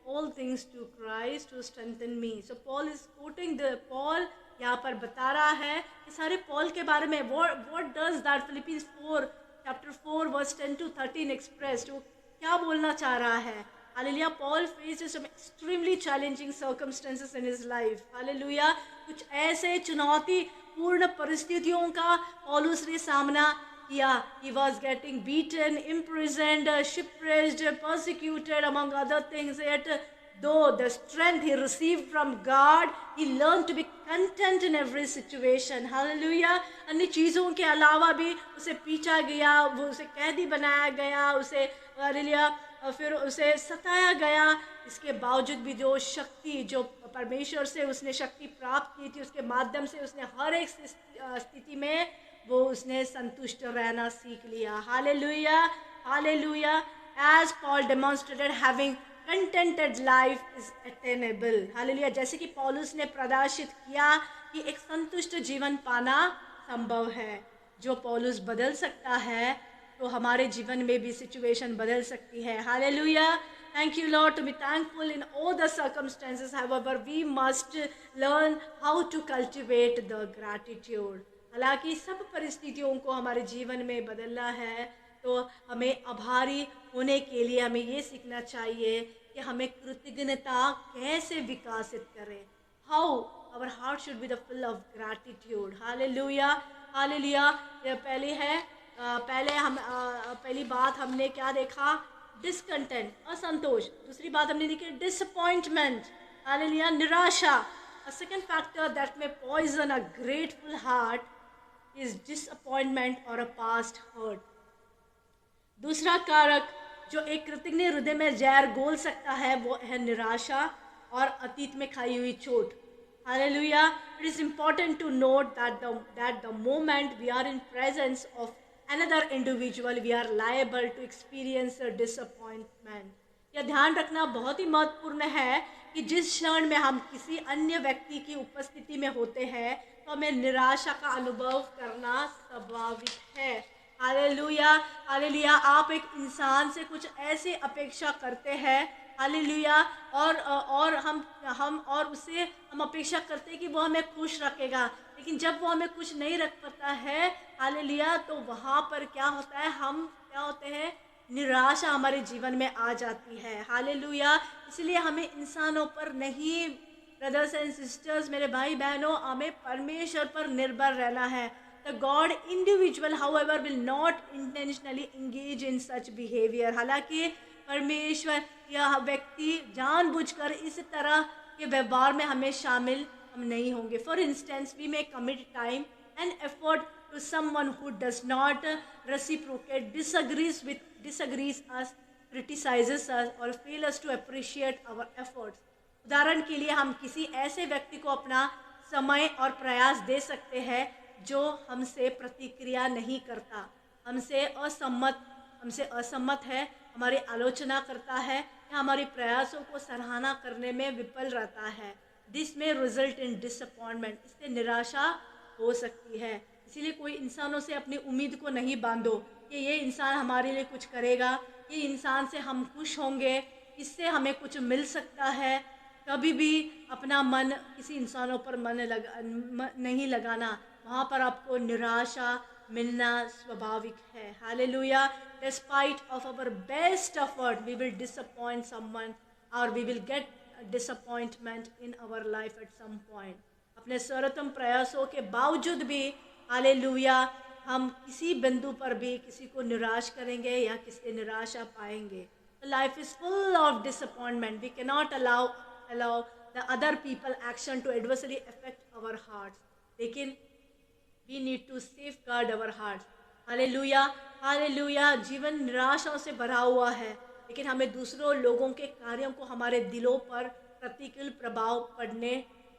all things to Christ to strengthen me. So Paul is quoting Paul यहाँ पर बता रहा है कि सारे पॉल के बारे में what does that Philippians 4 verse 10 to 13 expressed, वो क्या बोलना चाह रहा है। Hallelujah, Paul faces some extremely challenging circumstances in his life। Hallelujah, कुछ ऐसे चुनौतीपूर्ण परिस्थितियों का पौलुस ने सामना किया। He was getting beaten, imprisoned, shipwrecked, persecuted among other things, yet though the strength he received from God, he learned to be content in every situation। Hallelujah, अन्य चीज़ों के अलावा भी उसे पीटा गया, वो उसे कैदी बनाया गया, उसे हालेलुया फिर उसे सताया गया, इसके बावजूद भी जो शक्ति जो परमेश्वर से उसने शक्ति प्राप्त की थी उसके माध्यम से उसने हर एक स्थिति में वो उसने संतुष्ट रहना सीख लिया। Hallelujah, hallelujah, as Paul demonstrated having contented life is attainable. Hallelujah, जैसे कि पौलुस ने प्रदर्शित किया कि एक संतुष्ट जीवन पाना संभव है। जो पौलुस बदल सकता है तो हमारे जीवन में भी सिचुएशन बदल सकती है। Hallelujah, thank you Lord, to be thankful in all the circumstances, however we must learn how to cultivate the gratitude। हालांकि सब परिस्थितियों को हमारे जीवन में बदलना है तो हमें आभारी होने के लिए हमें ये सीखना चाहिए कि हमें कृतज्ञता कैसे विकसित करें। How our heart should be the full of gratitude। Hallelujah, hallelujah, यह पहली है पहली बात हमने क्या देखा? डिसकंटेंट, असंतोष। दूसरी बात हमने देखी डिसअपॉइंटमेंट, हालेलुया, निराशा। A second factor that may poison a grateful heart is disappointment और अ पास्ट हर्ट। दूसरा कारक जो एक कृतज्ञ हृदय में जहर घोल सकता है वो है निराशा और अतीत में खाई हुई चोट। Hallelujah. It is important to note that the moment we are in presence of another individual, we are liable to experience a disappointment. यह ध्यान रखना बहुत ही महत्वपूर्ण है कि जिस क्षण में हम किसी अन्य व्यक्ति की उपस्थिति में होते हैं तो हमें निराशा का अनुभव करना स्वाभाविक है। Hallelujah, hallelujah. आप एक इंसान से कुछ ऐसी अपेक्षा करते हैं, हालेलुया, और हम उससे हम अपेक्षा करते हैं कि वो हमें खुश रखेगा, लेकिन जब वो हमें खुश नहीं रख पाता है, हालेलुया, तो वहाँ पर क्या होता है? हम क्या होते हैं? निराशा हमारे जीवन में आ जाती है। हालेलुया। इसलिए हमें इंसानों पर नहीं, ब्रदर्स एंड सिस्टर्स, मेरे भाई बहनों, हमें परमेश्वर पर निर्भर रहना है। The God individual, however, will not intentionally engage in such behavior. हालांकि परमेश्वर यह व्यक्ति जानबूझकर इस तरह के व्यवहार में हमें शामिल हम नहीं होंगे। For instance, we may commit time and effort to someone who does not reciprocate, disagrees us, criticizes us or fails to appreciate our efforts. उदाहरण के लिए हम किसी ऐसे व्यक्ति को अपना समय और प्रयास दे सकते हैं जो हमसे प्रतिक्रिया नहीं करता, हमसे असम्मत है, हमारी आलोचना करता है या हमारे प्रयासों को सराहना करने में विफल रहता है। दिस में रिजल्ट इन डिसअपॉइंटमेंट, इससे निराशा हो सकती है। इसीलिए कोई इंसानों से अपनी उम्मीद को नहीं बांधो कि ये इंसान हमारे लिए कुछ करेगा, ये इंसान से हम खुश होंगे, इससे हमें कुछ मिल सकता है। कभी भी अपना मन किसी इंसानों पर नहीं लगाना, वहाँ पर आपको निराशा मिलना स्वाभाविक है। Hallelujah. Despite of our best effort, we will disappoint someone or we will get disappointment in our life at some point. अपने सर्वोत्तम प्रयासों के बावजूद भी, हालेलुया, हम किसी बिंदु पर भी किसी को निराश करेंगे या किसी निराशा पाएंगे। Life is full of disappointment. We cannot allow the other people action to adversely affect our hearts. लेकिन we need to safeguard our hearts. Hallelujah, hallelujah. जीवन निराशाओं से भरा हुआ है, लेकिन हमें दूसरों लोगों के कार्यों को हमारे दिलों पर प्रतिकूल प्रभाव पड़ने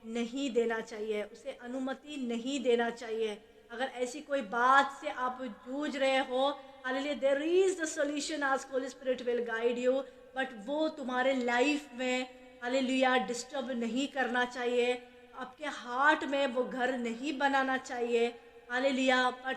नहीं देना चाहिए, उसे अनुमति नहीं देना चाहिए। अगर ऐसी कोई बात से आप जूझ रहे हो, hallelujah, there is the solution, आज Holy Spirit will guide you, but वो तुम्हारे लाइफ में, हालेलुया, डिस्टर्ब नहीं करना चाहिए, आपके हार्ट में वो घर नहीं बनाना चाहिए। Hallelujah. But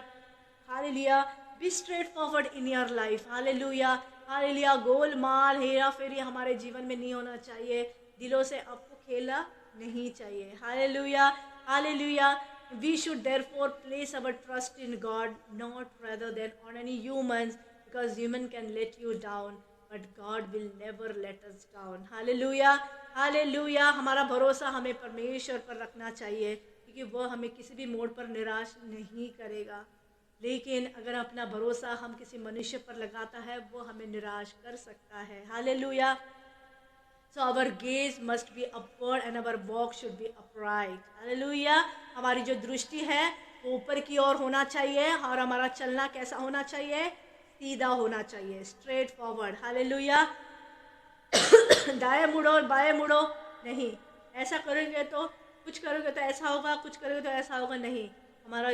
hallelujah, be straightforward in your life. Hallelujah, hallelujah. गोलमाल, हेरा फेरी हमारे जीवन में नहीं होना चाहिए, दिलों से आपको खेला नहीं चाहिए। Hallelujah, hallelujah. We should therefore place our trust in God, not rather than on any humans, because human can let you down, but God will never let us down. Hallelujah, hallelujah. हमारा भरोसा हमें परमेश्वर पर रखना चाहिए, क्योंकि वह हमें किसी भी मोड़ पर निराश नहीं करेगा। लेकिन अगर अपना भरोसा हम किसी मनुष्य पर लगाता है, वो हमें निराश कर सकता है। Hallelujah. So our gaze must be upward and our walk should be upright. Hallelujah. हमारी जो दृष्टि है वो ऊपर की ओर होना चाहिए और हमारा चलना कैसा होना चाहिए? सीधा होना चाहिए, स्ट्रेट फॉरवर्ड। हालेलुया। दाएं मुड़ो और बाएं मुड़ो नहीं, ऐसा करोगे तो कुछ करोगे तो ऐसा होगा, कुछ करोगे तो ऐसा होगा, नहीं। हमारा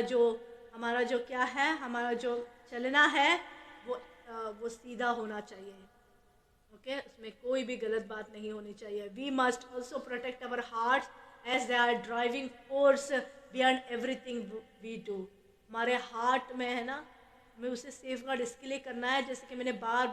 जो क्या है, हमारा जो चलना है वो सीधा होना चाहिए। ओके, उसमें कोई भी गलत बात नहीं होनी चाहिए। We must also protect our hearts as they are driving force beyond everything we do. हमारे हार्ट में है ना, हमें उसे सेफ गार्ड इसके लिए करना है, जैसे कि मैंने बार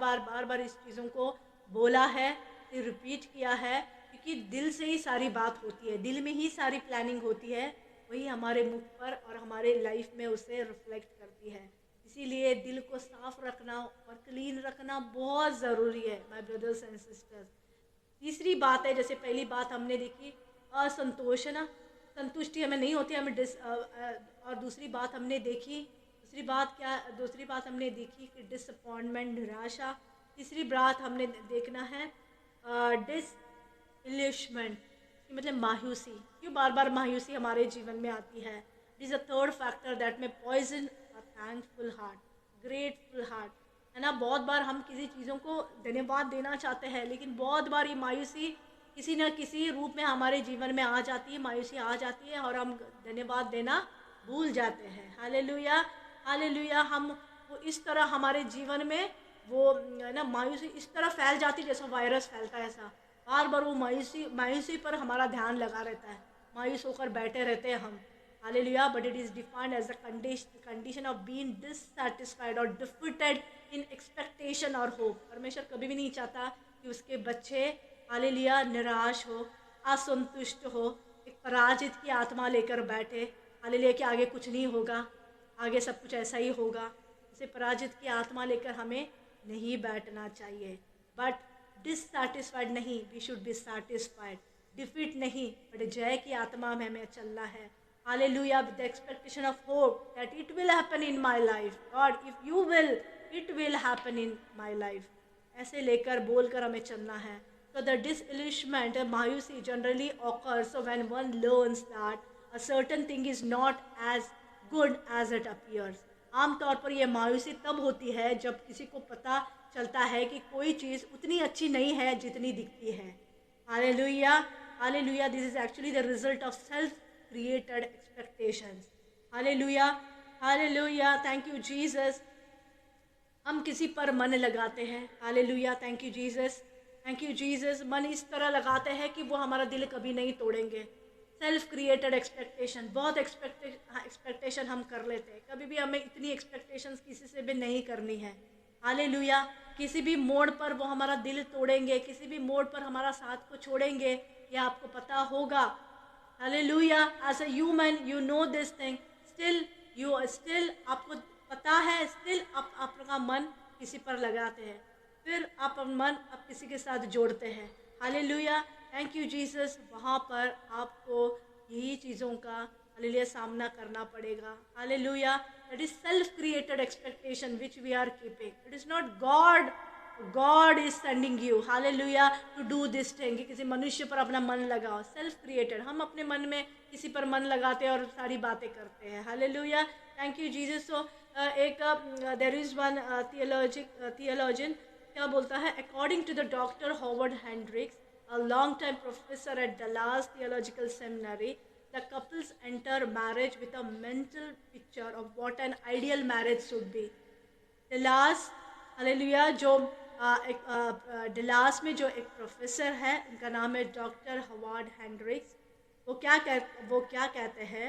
बार इस चीज़ों को बोला है, रिपीट किया है, क्योंकि दिल से ही सारी बात होती है, दिल में ही सारी प्लानिंग होती है, वही हमारे मुख पर और हमारे लाइफ में उसे रिफ्लेक्ट करती है। इसीलिए दिल को साफ रखना और क्लीन रखना बहुत ज़रूरी है, माय ब्रदर्स एंड सिस्टर्स। तीसरी बात है, जैसे पहली बात हमने देखी असंतोष, है ना, संतुष्टि हमें नहीं होती, हमें और दूसरी बात हमने देखी दूसरी बात हमने देखी कि डिसअपॉइंटमेंट, निराशा। तीसरी बात हमने देखना है डिसइल्यूशमेंट, मतलब मायूसी। क्यों बार बार मायूसी हमारे जीवन में आती है? It is a third factor that may poison a thankful heart, grateful heart, है ना। बहुत बार हम किसी चीज़ों को धन्यवाद देना चाहते हैं, लेकिन बहुत बार ये मायूसी किसी न किसी रूप में हमारे जीवन में आ जाती है, मायूसी आ जाती है और हम धन्यवाद देना भूल जाते हैं। Hallelujah, hallelujah. हम वो इस तरह हमारे जीवन में वो ना मायूसी इस तरह फैल जाती है जैसा वायरस फैलता है, ऐसा बार बार वो मायूसी पर हमारा ध्यान लगा रहता है, मायूस होकर बैठे रहते हैं हम। Hallelujah. But it is defined as a condition of being dissatisfied और डिफिटेड इन एक्सपेक्टेशन और होप। परमेश्वर कभी भी नहीं चाहता कि उसके बच्चे हालेलुया निराश हो, असंतुष्ट हो, एक पराजित की आत्मा लेकर बैठे। हालेलुया कि आगे कुछ नहीं होगा, आगे सब कुछ ऐसा ही होगा। इसे पराजित की आत्मा लेकर हमें नहीं बैठना चाहिए। बट डिससैटिस्फाइड नहीं, we should be satisfied. Defeat नहीं, बट जय की आत्मा में हमें चलना है। Hallelujah, with the expectation of hope that it will happen in my life. God if you will, it will happen in my life. ऐसे लेकर बोलकर हमें चलना है। So the disillusionment, मायूसी generally occurs when one learns that a certain thing is not as good as it appears. आमतौर पर यह मायूसी तब होती है जब किसी को पता चलता है कि कोई चीज़ उतनी अच्छी नहीं है जितनी दिखती है। Hallelujah, hallelujah. This is actually the result of self created expectations. Hallelujah, hallelujah. Thank you Jesus. हम किसी पर मन लगाते हैं। Hallelujah, thank you Jesus, thank you Jesus. मन इस तरह लगाते हैं कि वो हमारा दिल कभी नहीं तोड़ेंगे। सेल्फ क्रिएटेड एक्सपेक्टेशन, बहुत एक्सपेक्टेशन हम कर लेते हैं। कभी भी हमें इतनी एक्सपेक्टेशंस किसी से भी नहीं करनी है। हालेलुया। किसी भी मोड़ पर वो हमारा दिल तोड़ेंगे, किसी भी मोड़ पर हमारा साथ को छोड़ेंगे, यह आपको पता होगा। Hallelujah. As a human you know this thing, still आपको पता है, स्टिल आप आपका मन किसी पर लगाते हैं, फिर आप मन आप किसी के साथ जोड़ते हैं। Hallelujah, thank you Jesus. वहाँ पर आपको यही चीज़ों का हालेलुया सामना करना पड़ेगा। Hallelujah. That is self created expectation which we are keeping. It is not God, God is sending you hallelujah to do this thing. किसी मनुष्य पर अपना मन लगाओ, सेल्फ क्रिएटेड। हम अपने मन में किसी पर मन लगाते हैं और सारी बातें करते हैं। Hallelujah, thank you Jesus. So एक देयर इज वन थियोलॉजियन क्या बोलता है, according to the doctor Howard Hendricks, a long-time professor at Dallas Theological Seminary, the couples enter marriage with a mental picture of what an ideal marriage should be. Dallas, hallelujah, जो Dallas में जो एक professor है, उनका नाम है doctor Howard Hendricks. वो क्या कहते हैं,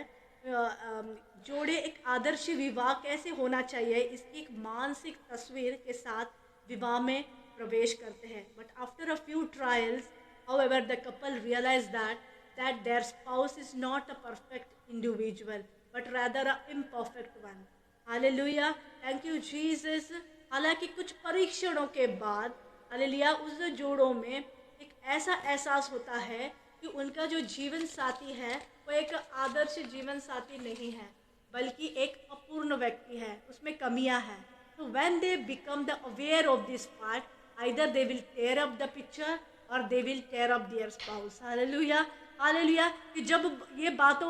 जोड़े एक आदर्श विवाह कैसे होना चाहिए इसकी एक मानसिक तस्वीर के साथ विवाह में प्रवेश करते हैं। But after a few trials, however, the couple realized that their spouse is not a perfect individual, but rather an imperfect one. Hallelujah, thank you Jesus. हालांकि कुछ परीक्षणों के बाद हालेलुया उस जोड़ों में एक ऐसा एहसास होता है कि उनका जो जीवन साथी है वो एक आदर्श जीवन साथी नहीं है, बल्कि एक अपूर्ण व्यक्ति है, उसमें कमियां हैं। तो when they become the aware of this part, either they will tear up the picture और they will tear up their spouse. Hallelujah, hallelujah. कि जब ये बात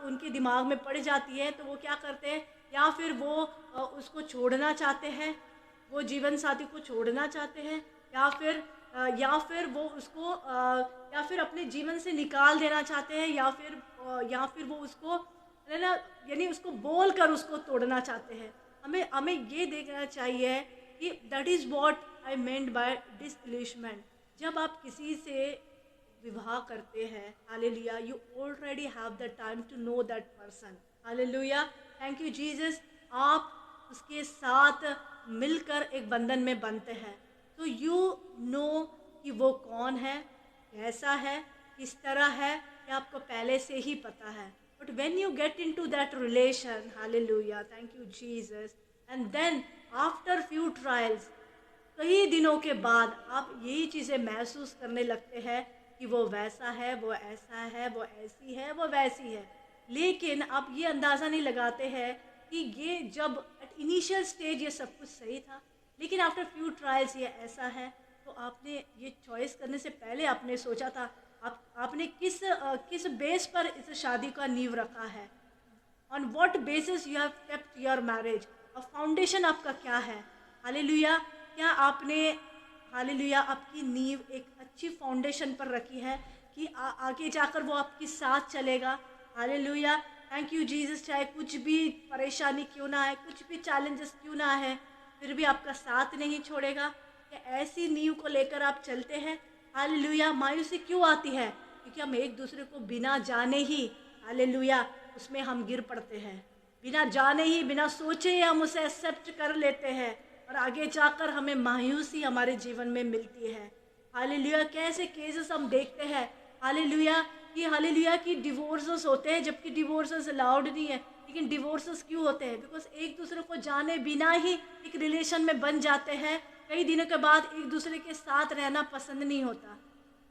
उनके दिमाग में पड़ जाती है तो वो क्या करते हैं, या फिर वो उसको छोड़ना चाहते हैं, वो जीवन साथी को छोड़ना चाहते हैं, या फिर वो उसको या फिर अपने जीवन से निकाल देना चाहते हैं, या फिर वो उसको है ना, यानी उसको बोल कर उसको तोड़ना चाहते हैं। हमें ये देखना चाहिए कि that is what I meant by disillusionment. जब आप किसी से विवाह करते हैं, hallelujah, you already have the time to know that person. Hallelujah, thank you Jesus. आप उसके साथ मिलकर एक बंधन में बनते हैं, तो यू नो कि वो कौन है, कैसा है, किस तरह है, ये आपको पहले से ही पता है। But when you get into that relation, hallelujah, thank you Jesus, and then after few trials, कई दिनों के बाद आप यही चीज़ें महसूस करने लगते हैं कि वो वैसा है, वो ऐसा है, वो ऐसी है, वो वैसी है, लेकिन आप ये अंदाज़ा नहीं लगाते हैं कि ये जब एट इनिशियल स्टेज ये सब कुछ सही था, लेकिन आफ्टर फ्यू ट्रायल्स ये ऐसा है, तो आपने ये चॉइस करने से पहले आपने सोचा था, आपने किस बेस पर इस शादी का नींव रखा है, on what basis you have kept your marriage, और फाउंडेशन आपका क्या है। हालेलुया, क्या आपने हालेलुया आपकी नींव एक अच्छी फाउंडेशन पर रखी है कि आगे जाकर वो आपके साथ चलेगा। हालेलुया, थैंक यू जीसस, चाहे कुछ भी परेशानी क्यों ना है, कुछ भी चैलेंजेस क्यों ना है, फिर भी आपका साथ नहीं छोड़ेगा। क्या ऐसी नींव को लेकर आप चलते हैं। हालेलुया, मायूसी क्यों आती है, क्योंकि हम एक दूसरे को बिना जाने ही हालेलुया उसमें हम गिर पड़ते हैं, बिना जाने ही बिना सोचे ही हम उसे एक्सेप्ट कर लेते हैं, और आगे जाकर हमें मायूसी हमारे जीवन में मिलती है। हालेलुया, कैसे केसेस हम देखते हैं हालेलुया कि डिवोर्सेस होते हैं, जबकि डिवोर्सेस अलाउड नहीं है, लेकिन डिवोर्सेस क्यों होते हैं, बिकॉज एक दूसरे को जाने बिना ही एक रिलेशन में बन जाते हैं, कई दिनों के बाद एक दूसरे के साथ रहना पसंद नहीं होता।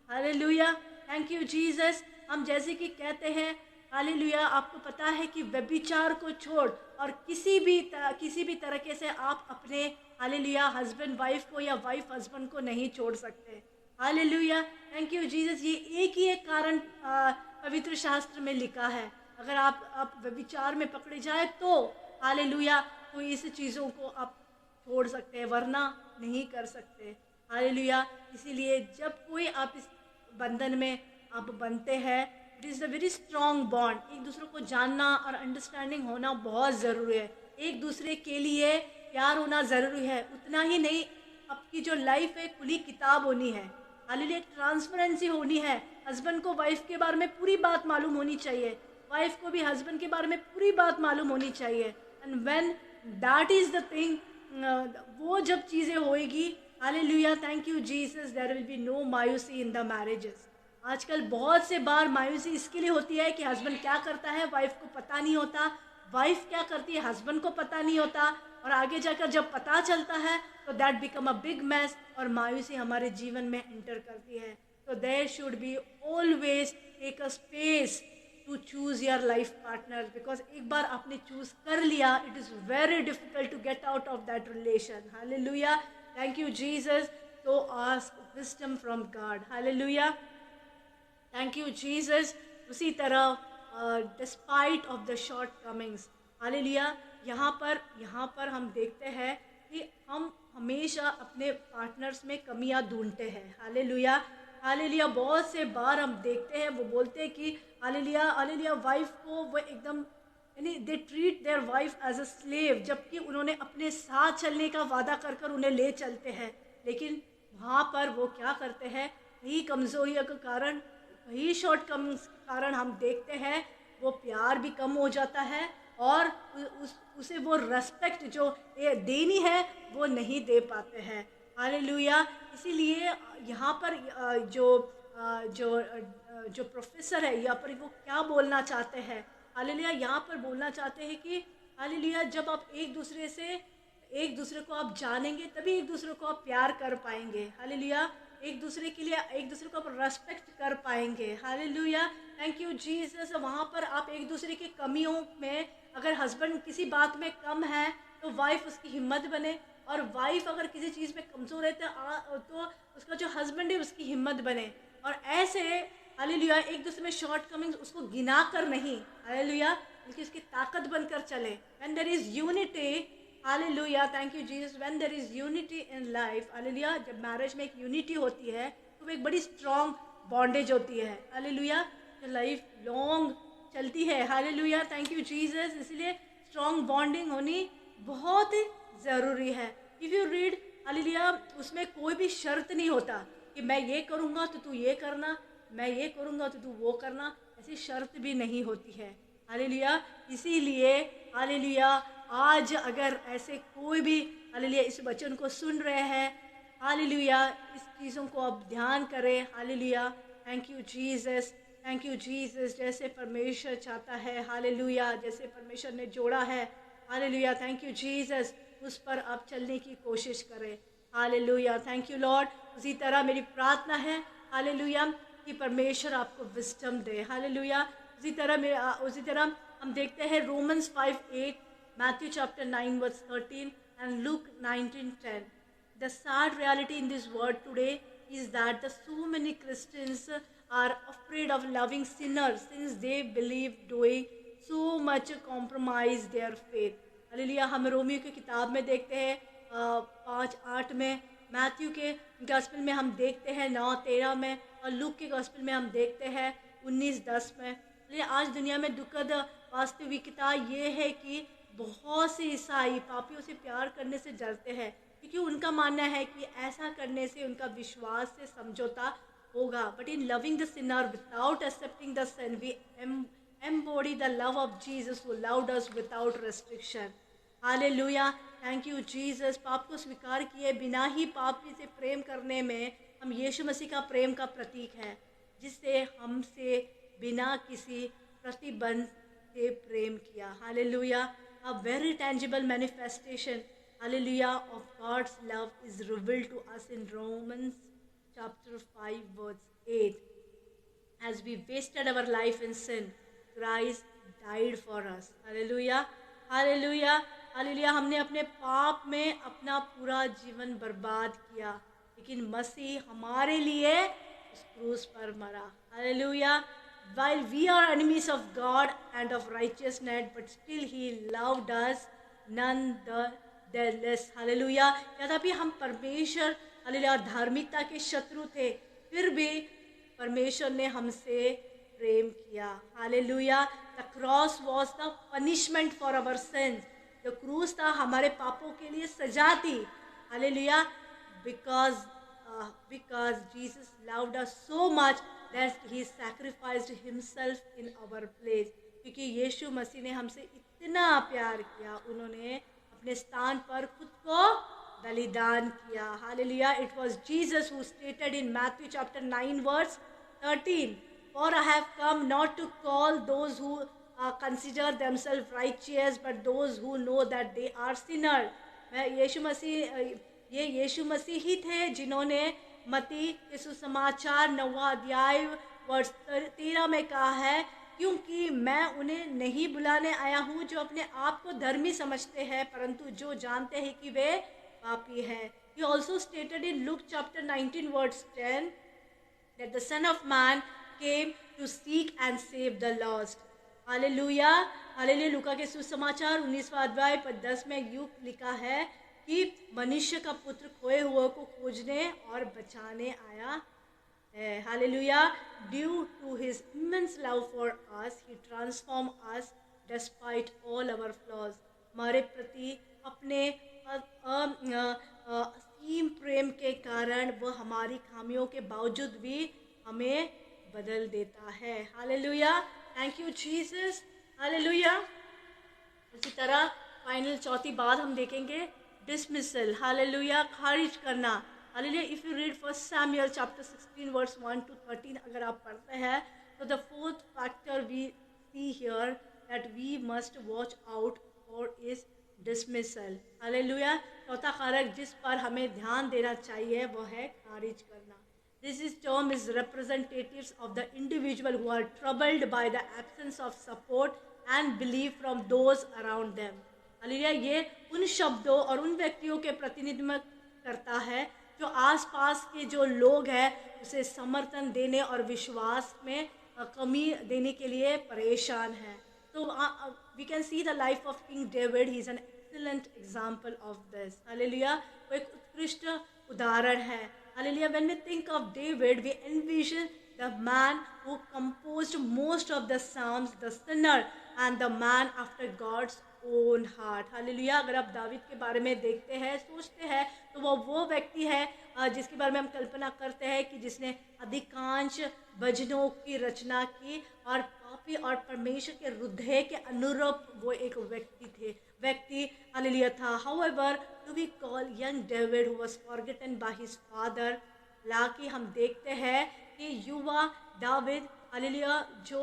Hallelujah, thank you Jesus. हम जैसे कि कहते हैं हालेलुया, आपको पता है कि व्यभिचार को छोड़ और किसी भी तरीके से आप अपने हालेलुया हस्बैंड वाइफ को या वाइफ हस्बैंड को नहीं छोड़ सकते। Hallelujah, thank you Jesus. ये एक कारण पवित्र शास्त्र में लिखा है, अगर आप व्यभिचार में पकड़े जाए तो हालेलुया तो इस चीज़ों को आप छोड़ सकते हैं, वरना नहीं कर सकते। हालेलुया, इसीलिए जब कोई आप इस बंधन में आप बनते हैं, it is a very strong bond. एक दूसरे को जानना और अंडरस्टैंडिंग होना बहुत ज़रूरी है, एक दूसरे के लिए प्यार होना ज़रूरी है। उतना ही नहीं, आपकी जो लाइफ है खुली किताब होनी है। हालेलुया, एक ट्रांसपेरेंसी होनी है, हस्बैंड को वाइफ के बारे में पूरी बात मालूम होनी चाहिए, वाइफ को भी हस्बैंड के बारे में पूरी बात मालूम होनी चाहिए। And when that is the thing, वो जब चीज़ें होएगी, hallelujah, thank you Jesus, there will be no मायूसी इन द मैरिजेस। आजकल बहुत से बार मायूसी इसके लिए होती है कि हस्बैंड क्या करता है वाइफ को पता नहीं होता, वाइफ क्या करती है हस्बैंड को पता नहीं होता, और आगे जाकर जब पता चलता है तो that become a big mess, और मायूसी हमारे जीवन में एंटर करती है। तो there should be always take a space to choose your life partner, because एक बार आपने चूज कर लिया, it is very difficult to get out of that relation. Hallelujah, thank you Jesus. तो ask wisdom from God. Hallelujah, thank you Jesus. उसी तरह despite of the shortcomings, hallelujah, यहाँ पर हम देखते हैं कि हम हमेशा अपने पार्टनर्स में कमियां ढूंढते हैं। हालेलुया, हालेलुया, बहुत से बार हम देखते हैं वो बोलते हैं कि हालेलुया हालेलुया वाइफ को वो एकदम यानी they treat their wife as a slave, जबकि उन्होंने अपने साथ चलने का वादा कर कर उन्हें ले चलते हैं, लेकिन वहाँ पर वो क्या करते हैं, कई कमज़ोरियों के कारण, कई शॉर्ट कमिंग्स के कारण हम देखते हैं वो प्यार भी कम हो जाता है, और उसे वो रेस्पेक्ट जो देनी है वो नहीं दे पाते हैं। हालेलुया, इसीलिए यहाँ पर जो प्रोफेसर है यहाँ पर वो क्या बोलना चाहते हैं, हालेलुया, यहाँ पर बोलना चाहते हैं कि हालेलुया, जब आप एक दूसरे को आप जानेंगे तभी एक दूसरे को आप प्यार कर पाएंगे। हालेलुया, एक दूसरे के लिए एक दूसरे को आप रेस्पेक्ट कर पाएंगे। Hallelujah, thank you Jesus. वहाँ पर आप एक दूसरे की कमियों में, अगर हस्बैंड किसी बात में कम है तो वाइफ उसकी हिम्मत बने, और वाइफ अगर किसी चीज़ में कमज़ोर है तो उसका जो हस्बैंड है उसकी हिम्मत बने, और ऐसे हालेलुया एक दूसरे में शॉर्ट कमिंग्स उसको गिना कर नहीं, हालेलुया, बल्कि उसकी ताकत बनकर चले। When there is unity, hallelujah, thank you Jesus, when there is unity in life, hallelujah, जब मैरिज में एक यूनिटी होती है तो वो एक बड़ी स्ट्रॉन्ग बॉन्डेज होती है। हालेलुया, जो लाइफ लॉन्ग चलती है। Hallelujah, thank you Jesus. इसलिए स्ट्रॉन्ग बॉन्डिंग होनी बहुत ज़रूरी है। इफ़ यू रीड हालेलुया, उसमें कोई भी शर्त नहीं होता कि मैं ये करूँगा तो तू ये करना, मैं ये करूँगा तो तू वो करना, ऐसी शर्त भी नहीं होती है। हालेलुया, इसीलिए हालेलुया, आज अगर ऐसे कोई भी हालेलुया इस वचन को सुन रहे हैं, हालेलुया, इस चीज़ों को आप ध्यान करें। Hallelujah, thank you Jesus, thank you Jesus. जैसे परमेश्वर चाहता है, हालेलुया, जैसे परमेश्वर ने जोड़ा है, हालेलुया, थैंक यू जीसस, उस पर आप चलने की कोशिश करें। Hallelujah, thank you Lord. उसी तरह मेरी प्रार्थना है, हालेलुया, कि परमेश्वर आपको विजडम दे। हालेलुया, उसी तरह हम देखते हैं Romans 5:8, Matthew chapter 9 verse 13 and Luke 19:10. The sad reality in this world today is that so many Christians are afraid of loving sinners since they believe doing so much compromise their faith. Hallelujah. हम Romeo की किताब में देखते हैं 5:8 में, Matthew के gospel में हम देखते हैं 9:13 में, और लूक के गॉस्पेल में हम देखते हैं 19:10 में। इसलिए आज दुनिया में दुखद वास्तविकता ये है कि बहुत से ईसाई पापियों से प्यार करने से डरते हैं, क्योंकि उनका मानना है कि ऐसा करने से उनका विश्वास से समझौता होगा। But in loving the sinner without accepting the sin we embody the love of Jesus who loved us without restriction. Hallelujah. Thank you Jesus. पाप को स्वीकार किए बिना ही पापी से प्रेम करने में हम यीशु मसीह का प्रेम का प्रतीक है, जिससे हमसे बिना किसी प्रतिबंध से प्रेम किया। Hallelujah. A very tangible manifestation, hallelujah, of God's love is revealed to us in Romans chapter 5 verse 8. As we wasted our life in sin, Christ died for us. Hallelujah, hallelujah, hallelujah. हमने अपने पाप में अपना पूरा जीवन बर्बाद किया, लेकिन मसीह हमारे लिए उस क्रूस पर मरा। Hallelujah. While we are enemies of God and of righteousness, but still He loved us nonetheless. Hallelujah. यद्यपि हम परमेश्वर हालेलुया धार्मिकता के शत्रु थे, फिर भी परमेश्वर ने हमसे प्रेम किया। Hallelujah. The cross was the punishment for our sins. जो क्रूस था हमारे पापों के लिए सजा थी। Hallelujah. Because Jesus loved us so much that He sacrificed Himself in our place. क्योंकि यीशु मसीह ने हमसे इतना प्यार किया, उन्होंने अपने स्थान पर खुद को बलिदान किया। Hallelujah. It was Jesus who stated in Matthew chapter 9 verse 13, "For I have come not to call those who consider themselves righteous, but those who know that they are sinners." ये यीशु मसीह ही थे जिन्होंने मत्ती के सुसमाचार 9वां अध्याय वर्ष 13 में कहा है, क्योंकि मैं उन्हें नहीं बुलाने आया हूँ जो अपने आप को धर्मी समझते हैं, परंतु जो जानते हैं कि वे पापी हैं। He also stated in Luke chapter 19 verse 10 that the Son of Man came to seek and save the lost. Hallelujah, hallelujah. लूका के सुसमाचार 19वां अध्याय पद 10 में यूं लिखा है कि मनुष्य का पुत्र खोए हुए को खोजने और बचाने आया है। Hallelujah. Due to His immense love for us, He transformed us despite all our flaws. हमारे प्रति अपने असीम प्रेम के कारण वह हमारी खामियों के बावजूद भी हमें बदल देता है। Hallelujah. Thank you Jesus. Hallelujah. इसी तरह फाइनल चौथी बात हम देखेंगे, डिसमिसल। हालेलुया, खारिज करना। Hallelujah. If you read 1 Samuel chapter 16 verse 1 to 13, अगर आप पढ़ते हैं तो the fourth factor we see here that we must watch out for is dismissal. Hallelujah. चौथा कारक जिस पर हमें ध्यान देना चाहिए वो है खारिज करना। This term is representatives of the individual who are troubled by the absence of support and belief from those around them. Hallelujah. ये उन शब्दों और उन व्यक्तियों के प्रतिनिधित्व करता है जो आसपास के जो लोग हैं उसे समर्थन देने और विश्वास में कमी देने के लिए परेशान हैं। तो we can see the life of King David. He is an excellent example of this. Hallelujah. वो एक उत्कृष्ट उदाहरण है। Hallelujah. When we think of David, we envision the man who composed most of the psalms, the sinner and the man after God's own heart. Hallelujah. अगर आप दावीद के बारे में देखते हैं, सोचते हैं, तो वो व्यक्ति है जिसके बारे में हम कल्पना करते हैं कि जिसने अधिकांश भजनों की रचना की और पापी और परमेश्वर के हृदय के अनुरूप वो एक व्यक्ति हालेलुया था। However, do we call young David who was forgotten by his father? हालांकि हम देखते हैं कि युवा दाविद हालेलुया जो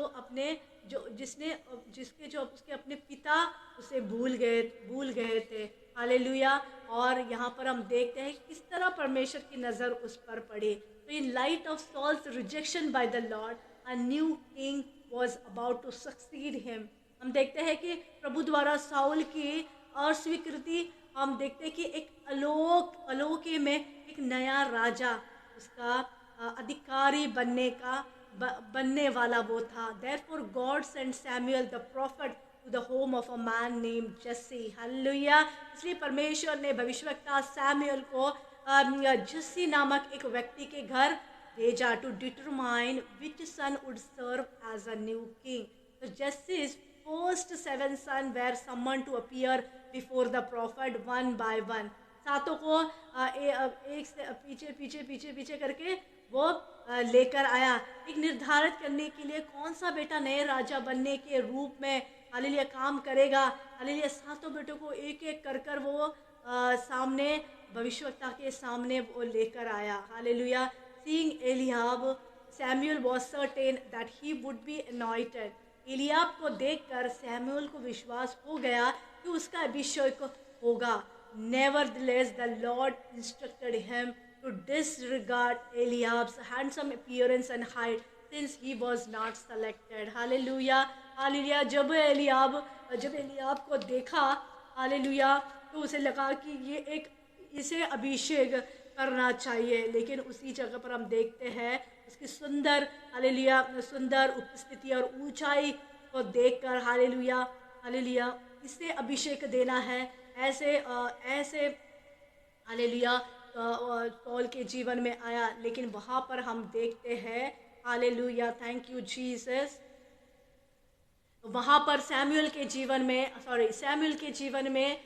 उसके अपने पिता उसे भूल गए थे। हालेलुया। और यहाँ पर हम देखते हैं किस तरह परमेश्वर की नज़र उस पर पड़ी। तो in light of souls rejection by the Lord, a new king was about to succeed him. हम देखते हैं कि प्रभु द्वारा साउल की अस्वीकृति, हम देखते हैं कि एक अलोके में एक नया राजा, उसका अधिकारी बनने वाला वो था. Therefore God sent Samuel the prophet to the home of a man named Jesse. Hallelujah. इसलिए परमेश्वर ने भविष्यवक्ता सैमुअल को जस्सी नामक एक व्यक्ति के घर भेजा to determine which son would serve as a new king. So Jesse's first 7 sons were summoned to appear before the prophet one by one. सातों को एक से पीछे करके वो लेकर आया, एक निर्धारित करने के लिए कौन सा बेटा नए राजा बनने के रूप में हालेलुया काम करेगा. हालेलुया. सातों बेटों को एक एक कर वो सामने भविष्यवक्ता के सामने वो लेकर आया. Hallelujah. Seeing Eliab, Samuel was certain that he would be anointed. Eliab को देखकर सैमुअल को विश्वास हो गया कि उसका अभिषेक होगा. Nevertheless, the Lord instructed him to disregard Eliab's handsome appearance and height, since he was not selected. Hallelujah. Hallelujah. जब एलियाब को देखा, हालेलुया, तो उसे लगा कि इसे अभिषेक करना चाहिए. लेकिन उसी जगह पर हम देखते हैं उसकी सुंदर उपस्थिति और ऊंचाई को देखकर हालेलुया इसे अभिषेक देना है. ऐसे हालेलुया पौल के जीवन में आया. लेकिन वहाँ पर हम देखते हैं हालेलुया, थैंक यू जीसस, वहाँ पर सैमुअल के जीवन में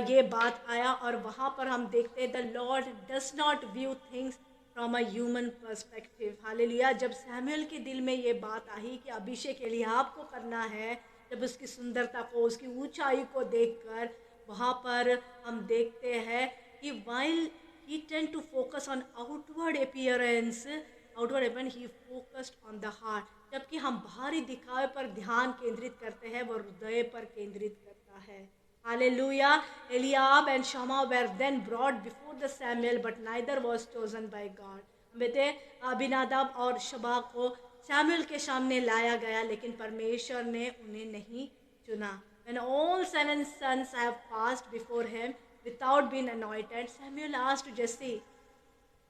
ये बात आया. और वहाँ पर हम देखते हैं the Lord does not view things from a human perspective. Hallelujah. जब सैमुअल के दिल में ये बात आई कि अभिषेक एलियाब को करना है, जब उसकी सुंदरता को, उसकी ऊंचाई को देखकर, वहाँ पर हम देखते हैं कि while he tend to focus on outward appearance, he focused on the heart. जबकि हम बाहरी दिखावे पर ध्यान केंद्रित करते हैं, वो हृदय पर केंद्रित करता है. Hallelujah. Eliab and Shammah were then brought before the Samuel, but neither was chosen by God. बेटे अबीनादाब और शबा को सैमुअल के सामने लाया गया, लेकिन परमेश्वर ने उन्हें नहीं चुना. When all 7 sons have passed before him without being anointed, Samuel asked Jesse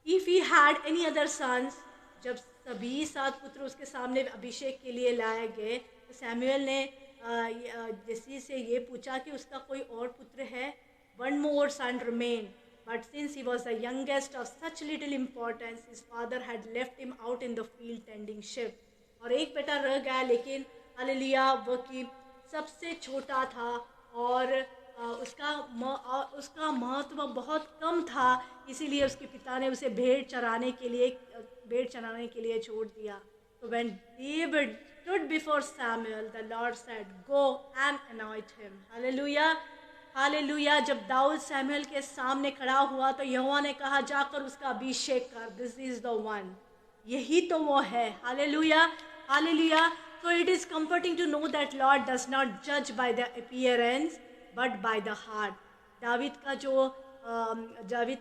if he had any other sons. जब सभी 7 पुत्र उसके सामने अभिषेक के लिए लाए गए, तो सैमुअल ने जस्सी से ये पूछा कि उसका कोई और पुत्र है. One more son remained, but since he was the youngest of such little importance, his father had left him out in the field tending sheep. और एक बेटा रह गया, लेकिन हालेलुया वो कि सबसे छोटा था और उसका महत्व बहुत कम था, इसीलिए उसके पिता ने उसे भेड़ चराने के लिए छोड़ दिया. So when David stood before Samuel, the Lord said, "Go and anoint him." Hallelujah. Hallelujah. जब दाऊद सैमुअल के सामने खड़ा हुआ, तो यहोवा ने कहा, जाकर उसका अभिषेक कर. This is the one. यही तो वो है. Hallelujah. Hallelujah. So it is comforting to know that Lord does not judge by the appearance, but by the heart. David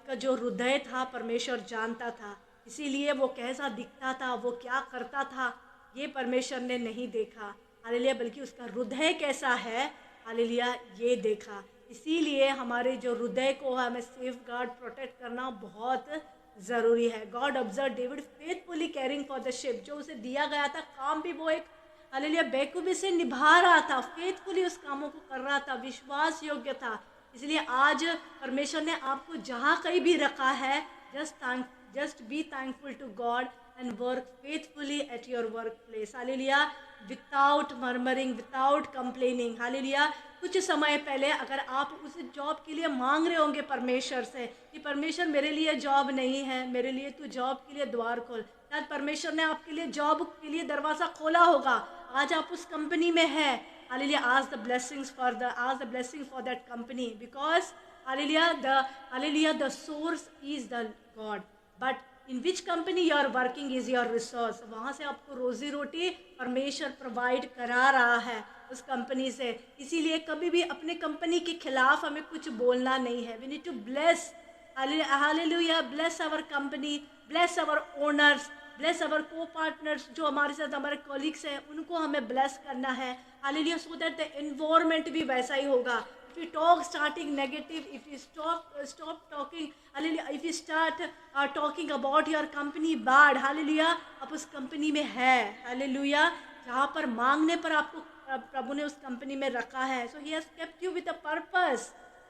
का जो हृदय था परमेश्वर जानता था, इसीलिए वो कैसा दिखता था, वो क्या करता था, ये परमेश्वर ने नहीं देखा. हालेलुया. बल्कि उसका हृदय कैसा है, हालेलुया, ये देखा. इसीलिए हमारे जो हृदय को हमें सेफ गार्ड प्रोटेक्ट करना बहुत ज़रूरी है. God observe David faithfully caring for the ship. जो उसे दिया गया था काम भी वो एक हालेलुया बेखूबी से निभा रहा था, फेथफुली उस कामों को कर रहा था, विश्वास योग्य था. इसलिए आज परमेश्वर ने आपको जहाँ कहीं भी रखा है, just be thankful to God and work faithfully at your workplace. Hallelujah. without murmuring, without complaining. Hallelujah. कुछ समय पहले अगर आप उस जॉब के लिए मांग रहे होंगे परमेश्वर से कि परमेश्वर मेरे लिए जॉब नहीं है, मेरे लिए तू जॉब के लिए द्वार खोल, शायद परमेश्वर ने आपके लिए जॉब के लिए दरवाज़ा खोला होगा. आज आप उस कंपनी में हैं. Hallelujah. ask the blessings for that company, because hallelujah the source is the God, but in which company you are working is your resource. वहाँ से आपको रोजी रोटी परमेश्वर प्रोवाइड करा रहा है उस कंपनी से. इसीलिए कभी भी अपने कंपनी के खिलाफ हमें कुछ बोलना नहीं है. We need to bless, hallelujah, bless our company, bless our owners, bless our co partners, जो हमारे साथ हमारे कॉलीग्स हैं उनको हमें ब्लेस करना है, hallelujah, so that the environment भी वैसा ही होगा. If we talk starting negative, if we stop talking, hallelujah, if we start talking about your company bad, hallelujah, आप उस कंपनी में है, hallelujah, जहाँ पर मांगने पर आपको प्रभु ने उस कंपनी में रखा है. So he has kept you with a purpose,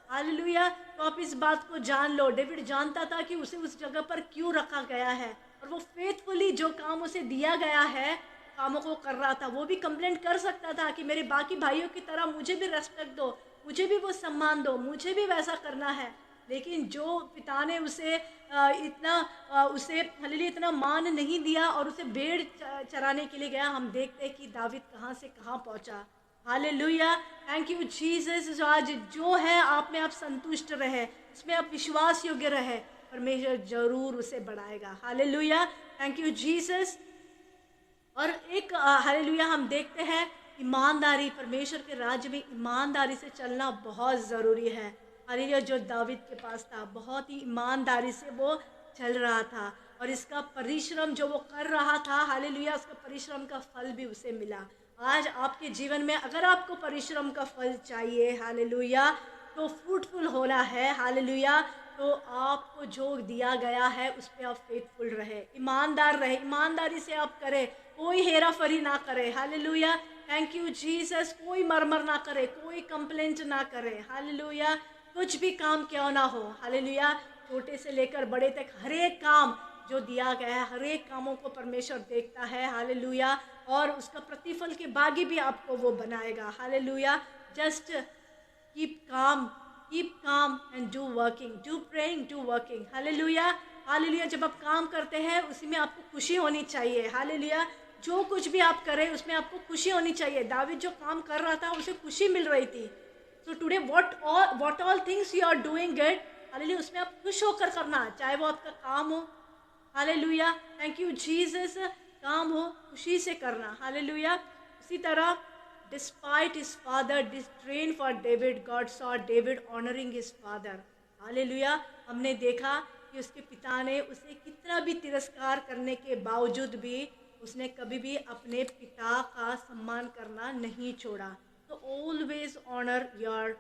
hallelujah. तो आप इस बात को जान लो. डेविड जानता था कि उसे उस जगह पर क्यों रखा गया है, और वो फेथफुली जो काम उसे दिया गया है कामों को कर रहा था. वो भी कंप्लेंट कर सकता था कि मेरे बाकी भाइयों की तरह मुझे भी रेस्पेक्ट दो, मुझे भी वो सम्मान दो, मुझे भी वैसा करना है. लेकिन जो पिता ने उसे उसे हालेलुया इतना मान नहीं दिया और उसे भेड़ चराने के लिए गया. हम देखते हैं कि दावीद कहाँ से कहाँ पहुँचा. Hallelujah, thank you Jesus. आज जो है आप में आप संतुष्ट रहे, उसमें आप विश्वास योग्य रहे, परमेश्वर जरूर उसे बढ़ाएगा. Hallelujah, thank you Jesus. और एक हालेलुया हम देखते हैं ईमानदारी, परमेश्वर के राज्य में ईमानदारी से चलना बहुत ज़रूरी है. हालेलुया, जो दावीद के पास था, बहुत ही ईमानदारी से वो चल रहा था, और इसका परिश्रम जो वो कर रहा था, हालेलुया, उसका परिश्रम का फल भी उसे मिला. आज आपके जीवन में अगर आपको परिश्रम का फल चाहिए, हालेलुया, तो फ्रूटफुल होना है, हालेलुया, तो आपको जो दिया गया है उस पर आप फेथफुल रहे, ईमानदार रहे, ईमानदारी से आप करें, कोई हेरा फेरी ना करे. Hallelujah, thank you Jesus. कोई मरमर ना करे, कोई कंप्लेंट ना करे. हालेलुया, कुछ भी काम क्यों ना हो, हालेलुया, छोटे से लेकर बड़े तक हर एक काम जो दिया गया है, हर एक कामों को परमेश्वर देखता है. हालेलुया, और उसका प्रतिफल के बागी भी आपको वो बनाएगा. Hallelujah, just keep calm and do working, do praying, do working. Hallelujah, hallelujah, जब आप काम करते हैं उसी में आपको खुशी होनी चाहिए. हालेलुया, जो कुछ भी आप करें उसमें आपको खुशी होनी चाहिए. दावीद जो काम कर रहा था उसे खुशी मिल रही थी. So today what all things you are doing it, hallelujah, उसमें आप खुश होकर करना, चाहे वो आपका काम हो. Hallelujah, thank you Jesus. काम हो खुशी से करना. हालेलुया. उसी तरह despite his father disdain for David, God saw David honoring his father. Hallelujah, हमने देखा कि उसके पिता ने उसे कितना भी तिरस्कार करने के बावजूद भी उसने कभी भी अपने पिता का सम्मान करना नहीं छोड़ा. तो always honour your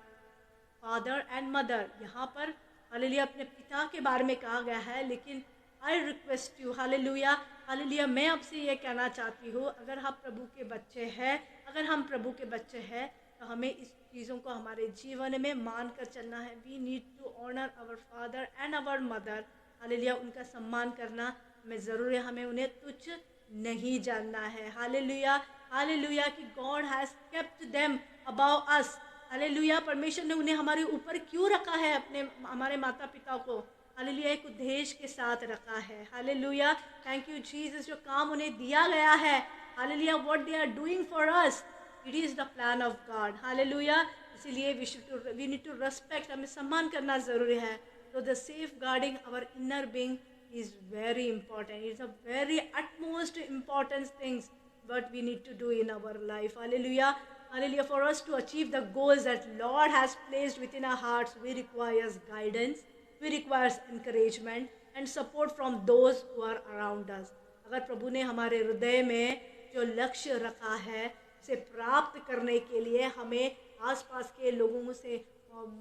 father and mother. यहाँ पर हालेलुया अपने पिता के बारे में कहा गया है, लेकिन I request you, hallelujah, hallelujah, मैं आपसे ये कहना चाहती हूँ, अगर आप प्रभु के बच्चे हैं, अगर हम प्रभु के बच्चे हैं, तो हमें इस चीज़ों को हमारे जीवन में मान कर चलना है. We need to honour our father and our mother. Hallelujah, उनका सम्मान करना हमें ज़रूर है, हमें उन्हें तुच्छ नहीं जानना है. हालेलुया, हालेलुया, कि God has kept them above us. Hallelujah, परमेश्वर ने उन्हें हमारे ऊपर क्यों रखा है, अपने हमारे माता पिता को, हालेलुया, एक उद्देश्य के साथ रखा है. Hallelujah, thank you Jesus. जो काम उन्हें दिया गया है, hallelujah, what they are doing for us, it is the plan of God. Hallelujah, इसीलिए वी नीड टू रेस्पेक्ट, हमें सम्मान करना ज़रूरी है. तो the safeguarding our inner being is very important. It's a very utmost important things what we need to do in our life. Hallelujah, hallelujah. For us to achieve the goals that Lord has placed within our hearts, we requires guidance, we requires encouragement and support from those who are around us. अगर प्रभु ने हमारे हृदय में जो लक्ष्य रखा है उसे प्राप्त करने के लिए हमें आसपास के लोगों से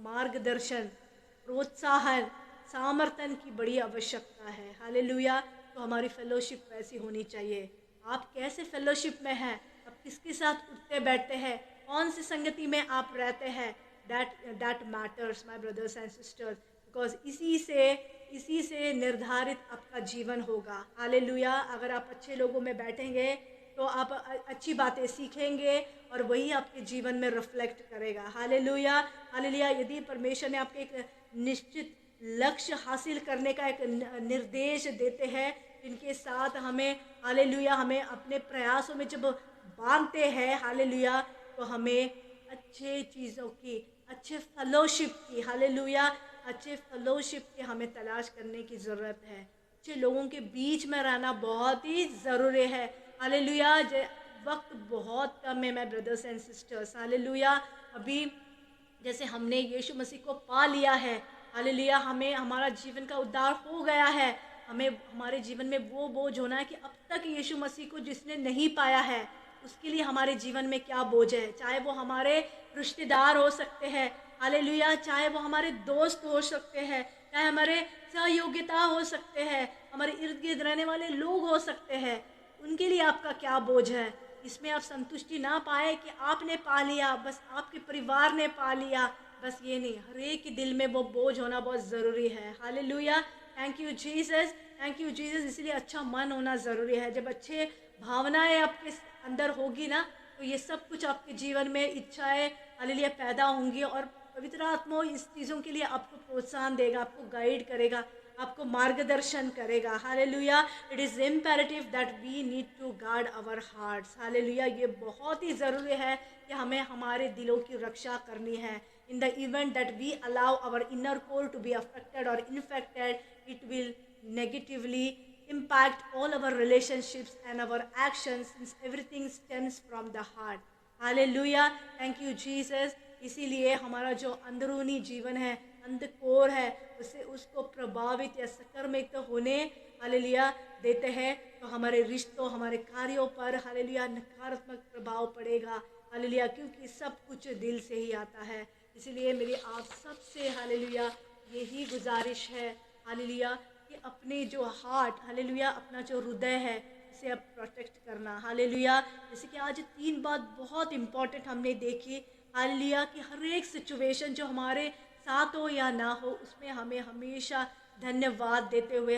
मार्गदर्शन, प्रोत्साहन, सामर्थ्य की बड़ी आवश्यकता है. हालेलुया, तो हमारी फेलोशिप वैसी होनी चाहिए. आप कैसे फेलोशिप में हैं, आप किसके साथ उठते बैठते हैं, कौन सी संगति में आप रहते हैं, that matters my brothers and sisters, because इसी से निर्धारित आपका जीवन होगा. हालेलुया, अगर आप अच्छे लोगों में बैठेंगे तो आप अच्छी बातें सीखेंगे और वही आपके जीवन में रिफ्लेक्ट करेगा. Hallelujah, hallelujah. यदि परमेश्वर ने आपके एक निश्चित लक्ष्य हासिल करने का एक निर्देश देते हैं, इनके साथ हमें हालेलुया, हमें अपने प्रयासों में जब बांधते हैं, हालेलुया, तो हमें अच्छे चीज़ों की, अच्छे फेलोशिप की, हालेलुया, अच्छे फेलोशिप की हमें तलाश करने की ज़रूरत है. अच्छे लोगों के बीच में रहना बहुत ही ज़रूरी है. हालेलुया, वक्त बहुत कम है my brothers and sisters. Hallelujah, अभी जैसे हमने यीशु मसीह को पा लिया है, हालेलुया, हमें हमारा जीवन का उद्धार हो गया है, हमें हमारे जीवन में वो बोझ होना है कि अब तक यीशु मसीह को जिसने नहीं पाया है, उसके लिए हमारे जीवन में क्या बोझ है। चाहे वो हमारे रिश्तेदार हो सकते हैं, हालेलुया, चाहे वो हमारे दोस्त हो सकते हैं, चाहे हमारे सहयोगिता हो सकते हैं, हमारे इर्द गिर्द रहने वाले लोग हो सकते हैं। उनके लिए आपका क्या बोझ है। इसमें आप संतुष्टि ना पाए कि आपने पा लिया, बस आपके परिवार ने पा लिया, बस ये नहीं, हर एक के दिल में वो बोझ होना बहुत ज़रूरी है। Hallelujah, thank you Jesus, thank you Jesus. इसलिए अच्छा मन होना ज़रूरी है। जब अच्छे भावनाएं आपके अंदर होगी ना, तो ये सब कुछ आपके जीवन में इच्छाएं हालेलुया पैदा होंगी, और पवित्र आत्मा इस चीज़ों के लिए आपको प्रोत्साहन देगा, आपको गाइड करेगा, आपको मार्गदर्शन करेगा। Hallelujah, it is imperative that we need to guard our hearts. Hallelujah, ये बहुत ही ज़रूरी है कि हमें हमारे दिलों की रक्षा करनी है। In the event that we allow our inner core to be affected और infected, it will negatively impact all our relationships and our actions, since everything stems from the heart. Hallelujah, thank you Jesus। इसीलिए हमारा जो अंदरूनी जीवन है, अंधकोर है, उसे उसको प्रभावित या संक्रमित होने हालेलुया देते हैं, तो हमारे रिश्तों, हमारे कार्यों पर हालेलुया नकारात्मक प्रभाव पड़ेगा। हालेलुया, क्योंकि सब कुछ दिल से ही आता है। इसलिए मेरी आप सबसे हालेलुया यही गुजारिश है हालेलुया कि अपने जो हार्ट हालेलुया, अपना जो हृदय है, इसे अब प्रोटेक्ट करना। हालेलुया, जैसे कि आज 3 बात बहुत इंपॉर्टेंट हमने देखी हालेलुया, कि हर एक सिचुएशन जो हमारे साथ हो या ना हो, उसमें हमें हमेशा धन्यवाद देते हुए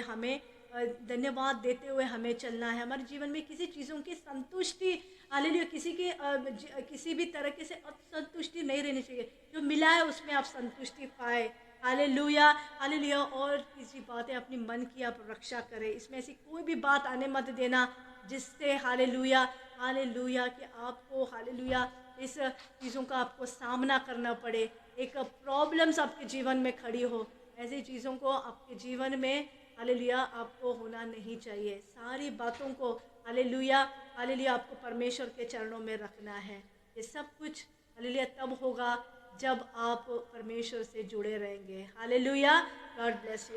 हमें चलना है। हमारे जीवन में किसी चीज़ों की संतुष्टि हालेलुया, किसी भी तरीके से असंतुष्टि नहीं रहनी चाहिए। जो मिला है उसमें आप संतुष्टि पाए। Hallelujah, hallelujah. और किसी बातें अपनी मन की आप रक्षा करें, इसमें ऐसी कोई भी बात आने मत देना जिससे हालेलुया हालेलुया कि आपको हालेलुया इस चीज़ों का आपको सामना करना पड़े, एक प्रॉब्लम्स आपके जीवन में खड़ी हो। ऐसी चीज़ों को आपके जीवन में हालेलुया आपको होना नहीं चाहिए। सारी बातों को हालेलुया हालेलुया आपको परमेश्वर के चरणों में रखना है। ये सब कुछ हालेलुया तब होगा जब आप परमेश्वर से जुड़े रहेंगे। Hallelujah, God bless you.